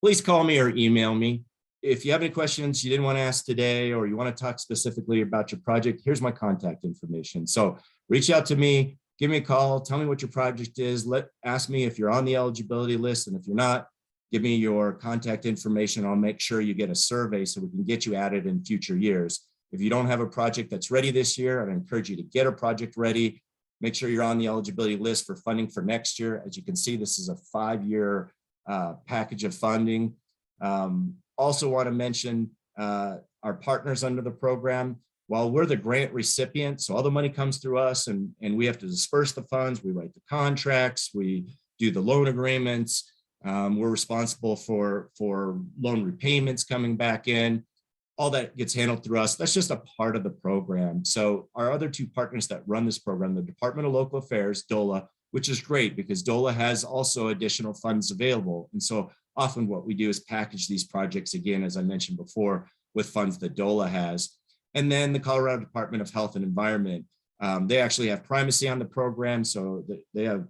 please call me or email me. If you have any questions you didn't want to ask today, or you want to talk specifically about your project, here's my contact information. So reach out to me, give me a call, tell me what your project is. Ask me if you're on the eligibility list. And if you're not, give me your contact information. I'll make sure you get a survey so we can get you added in future years. If you don't have a project that's ready this year, I'd encourage you to get a project ready. Make sure you're on the eligibility list for funding for next year. As you can see, this is a 5-year package of funding. Also want to mention our partners under the program. While we're the grant recipient, so all the money comes through us, and we have to disperse the funds, we write the contracts, we do the loan agreements, we're responsible for loan repayments coming back in. All that gets handled through us. That's just a part of the program. So our other two partners that run this program, the Department of Local Affairs, DOLA, which is great because DOLA has also additional funds available. And so often what we do is package these projects, again, as I mentioned before, with funds that DOLA has. And then the Colorado Department of Health and Environment, they actually have primacy on the program. So they have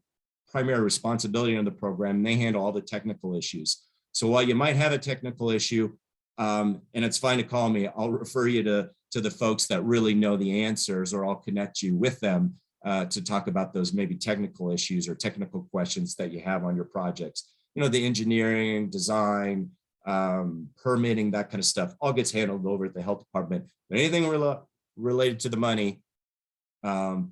primary responsibility on the program, and they handle all the technical issues. So while you might have a technical issue, and it's fine to call me, I'll refer you to the folks that really know the answers, or I'll connect you with them to talk about those maybe technical issues or technical questions that you have on your projects. You know, the engineering, design, permitting, that kind of stuff all gets handled over at the health department. But anything related to the money,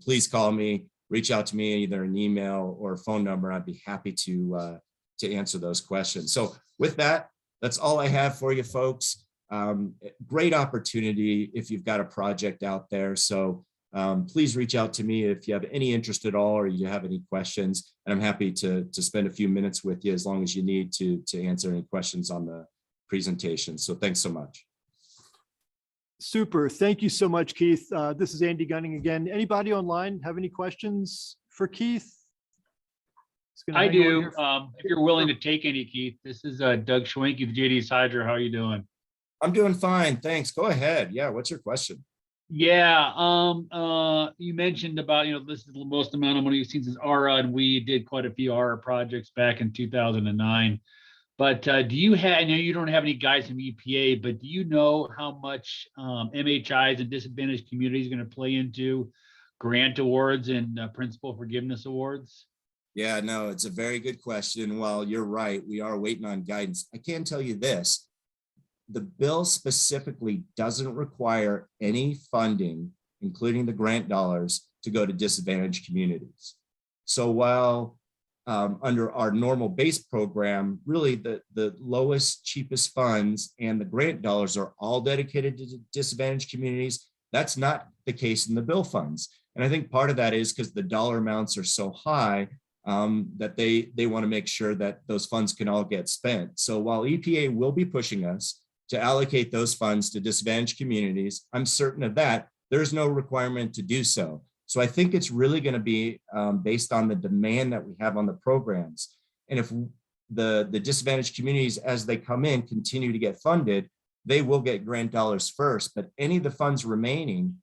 please call me, reach out to me, either an email or a phone number. I'd be happy to answer those questions. So with that, that's all I have for you folks. Great opportunity if you've got a project out there. So please reach out to me if you have any interest at all, or you have any questions, and I'm happy to spend a few minutes with you as long as you need to answer any questions on the presentation. So thanks so much. Super. Thank you so much, Keith. This is Andy Gunning again. Anybody online have any questions for Keith? I do. If you're willing to take any, Keith. This is Doug Schwenke with JD's Hydro. How are you doing? I'm doing fine, thanks. Go ahead. Yeah, what's your question? Yeah, you mentioned about, this is the most amount of money you've seen since ARA, and we did quite a few ARA projects back in 2009. But do you have, I know you don't have any guys from EPA, but do you know how much MHIs and disadvantaged communities are going to play into grant awards and principal forgiveness awards? Yeah, no, it's a very good question. Well, you're right. We are waiting on guidance. I can tell you this. The bill specifically doesn't require any funding, including the grant dollars, to go to disadvantaged communities. So while under our normal base program, really the lowest, cheapest funds and the grant dollars are all dedicated to disadvantaged communities, that's not the case in the bill funds. And I think part of that is because the dollar amounts are so high that they want to make sure that those funds can all get spent. So while EPA will be pushing us to allocate those funds to disadvantaged communities, I'm certain of that, there's no requirement to do so. So I think it's really going to be based on the demand that we have on the programs. And if the disadvantaged communities, as they come in, continue to get funded, they will get grant dollars first, but any of the funds remaining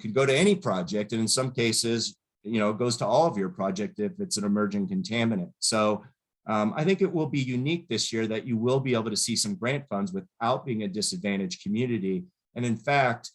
could go to any project. And in some cases, it goes to all of your project if it's an emerging contaminant. So I think it will be unique this year that you will be able to see some grant funds without being a disadvantaged community. And in fact,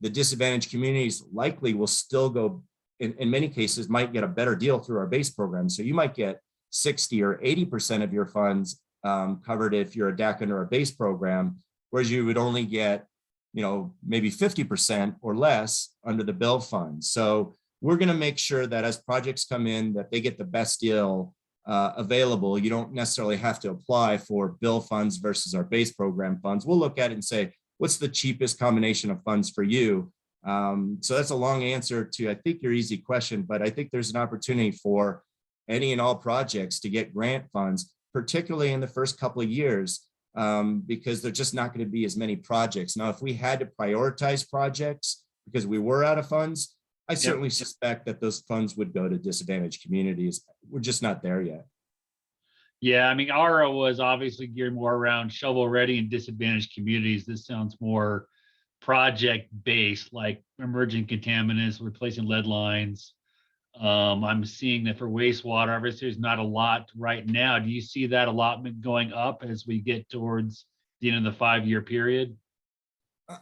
the disadvantaged communities likely will still go, in many cases, might get a better deal through our base program. So you might get 60 or 80% of your funds covered if you're a DAC under a base program, whereas you would only get, maybe 50% or less under the bill funds. So we're going to make sure that as projects come in, that they get the best deal available. You don't necessarily have to apply for bill funds versus our base program funds. We'll look at it and say, what's the cheapest combination of funds for you? So that's a long answer to, I think, your easy question, but I think there's an opportunity for any and all projects to get grant funds, particularly in the first couple of years, because there's just not going to be as many projects. Now, if we had to prioritize projects because we were out of funds, I certainly suspect that those funds would go to disadvantaged communities. We're just not there yet. Yeah, I mean, ARA was obviously geared more around shovel ready and disadvantaged communities. This sounds more project based, like emerging contaminants, replacing lead lines, I'm seeing that for wastewater, obviously there's not a lot right now. Do you see that allotment going up as we get towards the end of the 5-year period?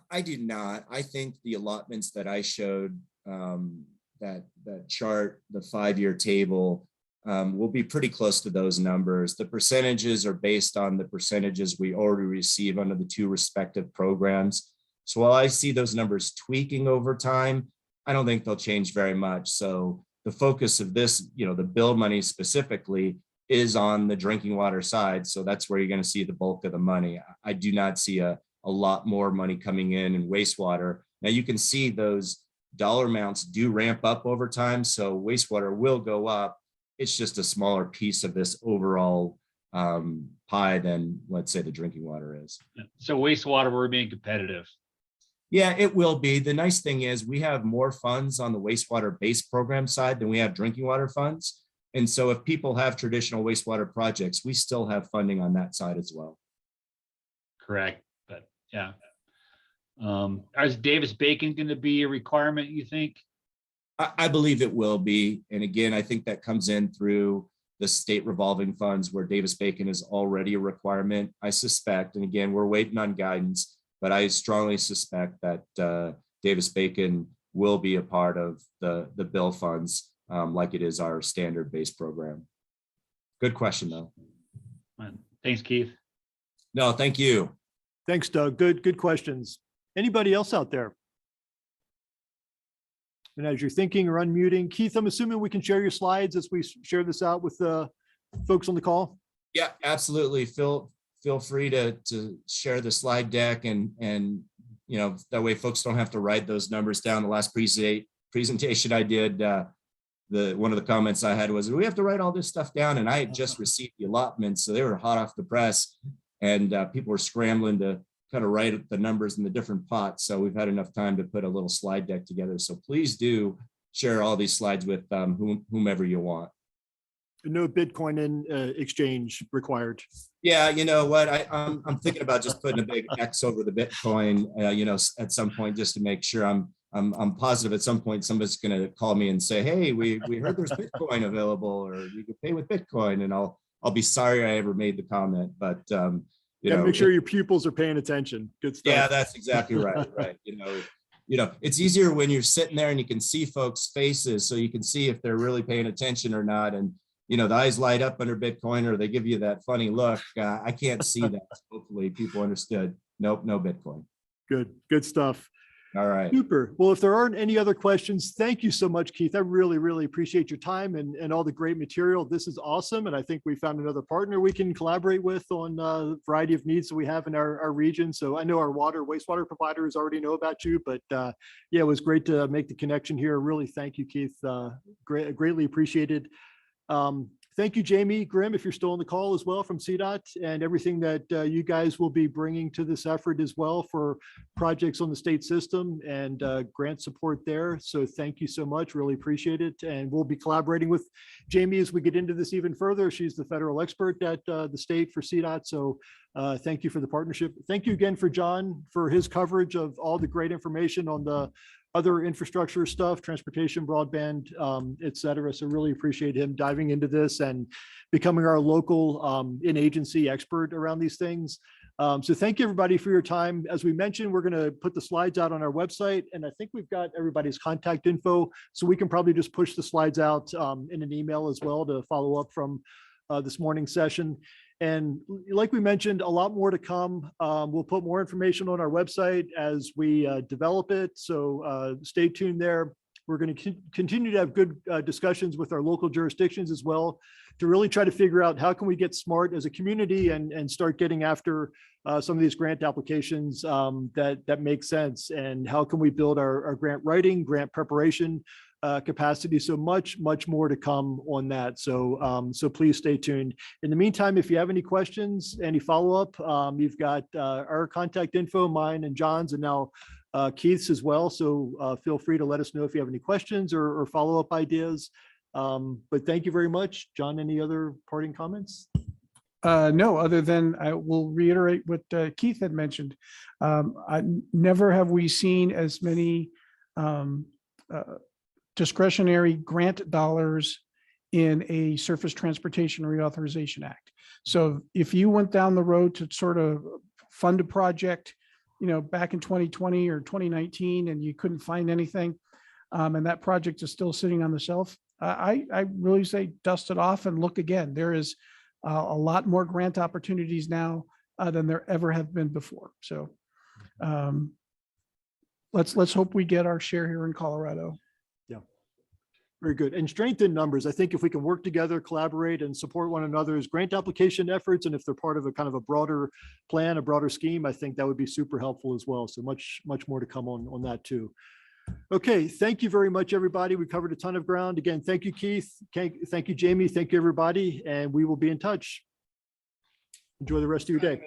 I do not. I think the allotments that I showed, that chart, the 5-year table, will be pretty close to those numbers. The percentages are based on the percentages we already receive under the 2 respective programs. So while I see those numbers tweaking over time, I don't think they'll change very much. So the focus of this, the bill money specifically, is on the drinking water side. So that's where you're going to see the bulk of the money. I do not see a lot more money coming in wastewater. Now you can see those dollar amounts do ramp up over time. So wastewater will go up. It's just a smaller piece of this overall pie than, let's say, the drinking water is. So wastewater will remain competitive. Yeah, it will be. The nice thing is we have more funds on the wastewater base program side than we have drinking water funds. And so if people have traditional wastewater projects, we still have funding on that side as well. Correct. But yeah. Is Davis-Bacon going to be a requirement, you think? I believe it will be. And again, I think that comes in through the state revolving funds where Davis-Bacon is already a requirement. I suspect, and again, we're waiting on guidance, but I strongly suspect that Davis-Bacon will be a part of the bill funds like it is our standard base program. Good question, though. Thanks, Keith. No, thank you. Thanks, Doug. Good questions. Anybody else out there? And as you're thinking or unmuting, Keith, I'm assuming we can share your slides as we share this out with the folks on the call. Yeah, absolutely. Feel free to share the slide deck and that way folks don't have to write those numbers down. The last presentation I did, one of the comments I had was, we have to write all this stuff down, and I had just received the allotments, so they were hot off the press, and people were scrambling to kind of write the numbers in the different pots. So we've had enough time to put a little slide deck together. So please do share all these slides with whomever you want. No Bitcoin in exchange required. Yeah, you know what? I'm thinking about just putting a big X over the Bitcoin, at some point, just to make sure I'm positive at some point somebody's going to call me and say, hey, we heard there's Bitcoin available, or you could pay with Bitcoin, and I'll be sorry I ever made the comment, but make sure your pupils are paying attention. Good stuff. Yeah, that's exactly right. Right. It's easier when you're sitting there and you can see folks' faces, so you can see if they're really paying attention or not. And the eyes light up under Bitcoin, or they give you that funny look. I can't see that. Hopefully people understood. Nope, no Bitcoin. Good stuff. All right. Super. Well, if there aren't any other questions, thank you so much, Keith. I really, really appreciate your time and all the great material. This is awesome. And I think we found another partner we can collaborate with on a variety of needs that we have in our region. So I know our wastewater providers already know about you, but it was great to make the connection here. Really, thank you, Keith. Greatly appreciated. Thank you, Jamie Grimm, if you're still on the call as well from CDOT, and everything that you guys will be bringing to this effort as well for projects on the state system and grant support there. So thank you so much. Really appreciate it. And we'll be collaborating with Jamie as we get into this even further. She's the federal expert at the state for CDOT. So thank you for the partnership. Thank you again for John for his coverage of all the great information on the other infrastructure stuff, transportation, broadband, et cetera. So really appreciate him diving into this and becoming our local in-agency expert around these things. So thank you everybody for your time. As we mentioned, we're gonna put the slides out on our website, and I think we've got everybody's contact info, so we can probably just push the slides out in an email as well to follow up from this morning's session. And like we mentioned, a lot more to come. We'll put more information on our website as we develop it. So stay tuned there. We're going to continue to have good discussions with our local jurisdictions as well to really try to figure out how can we get smart as a community and start getting after some of these grant applications that make sense, and how can we build our grant writing, grant preparation capacity. So much more to come on that. So so please stay tuned. In the meantime, if you have any questions, any follow-up, you've got our contact info, mine and John's, and now Keith's as well. So feel free to let us know if you have any questions or follow-up ideas. But thank you very much. John, any other parting comments? No, other than I will reiterate what Keith had mentioned. Never have we seen as many discretionary grant dollars in a Surface Transportation Reauthorization Act. So if you went down the road to sort of fund a project, back in 2020 or 2019, and you couldn't find anything, and that project is still sitting on the shelf, I really say dust it off and look again. There is a lot more grant opportunities now than there ever have been before. So let's hope we get our share here in Colorado. Very good. And strength in numbers. I think if we can work together, collaborate, and support one another's grant application efforts, and if they're part of a kind of a broader plan, a broader scheme, I think that would be super helpful as well. So much more to come on that too. Okay, thank you very much, everybody. We covered a ton of ground. Again, thank you, Keith. Thank you, Jamie. Thank you, everybody. And we will be in touch. Enjoy the rest of your day.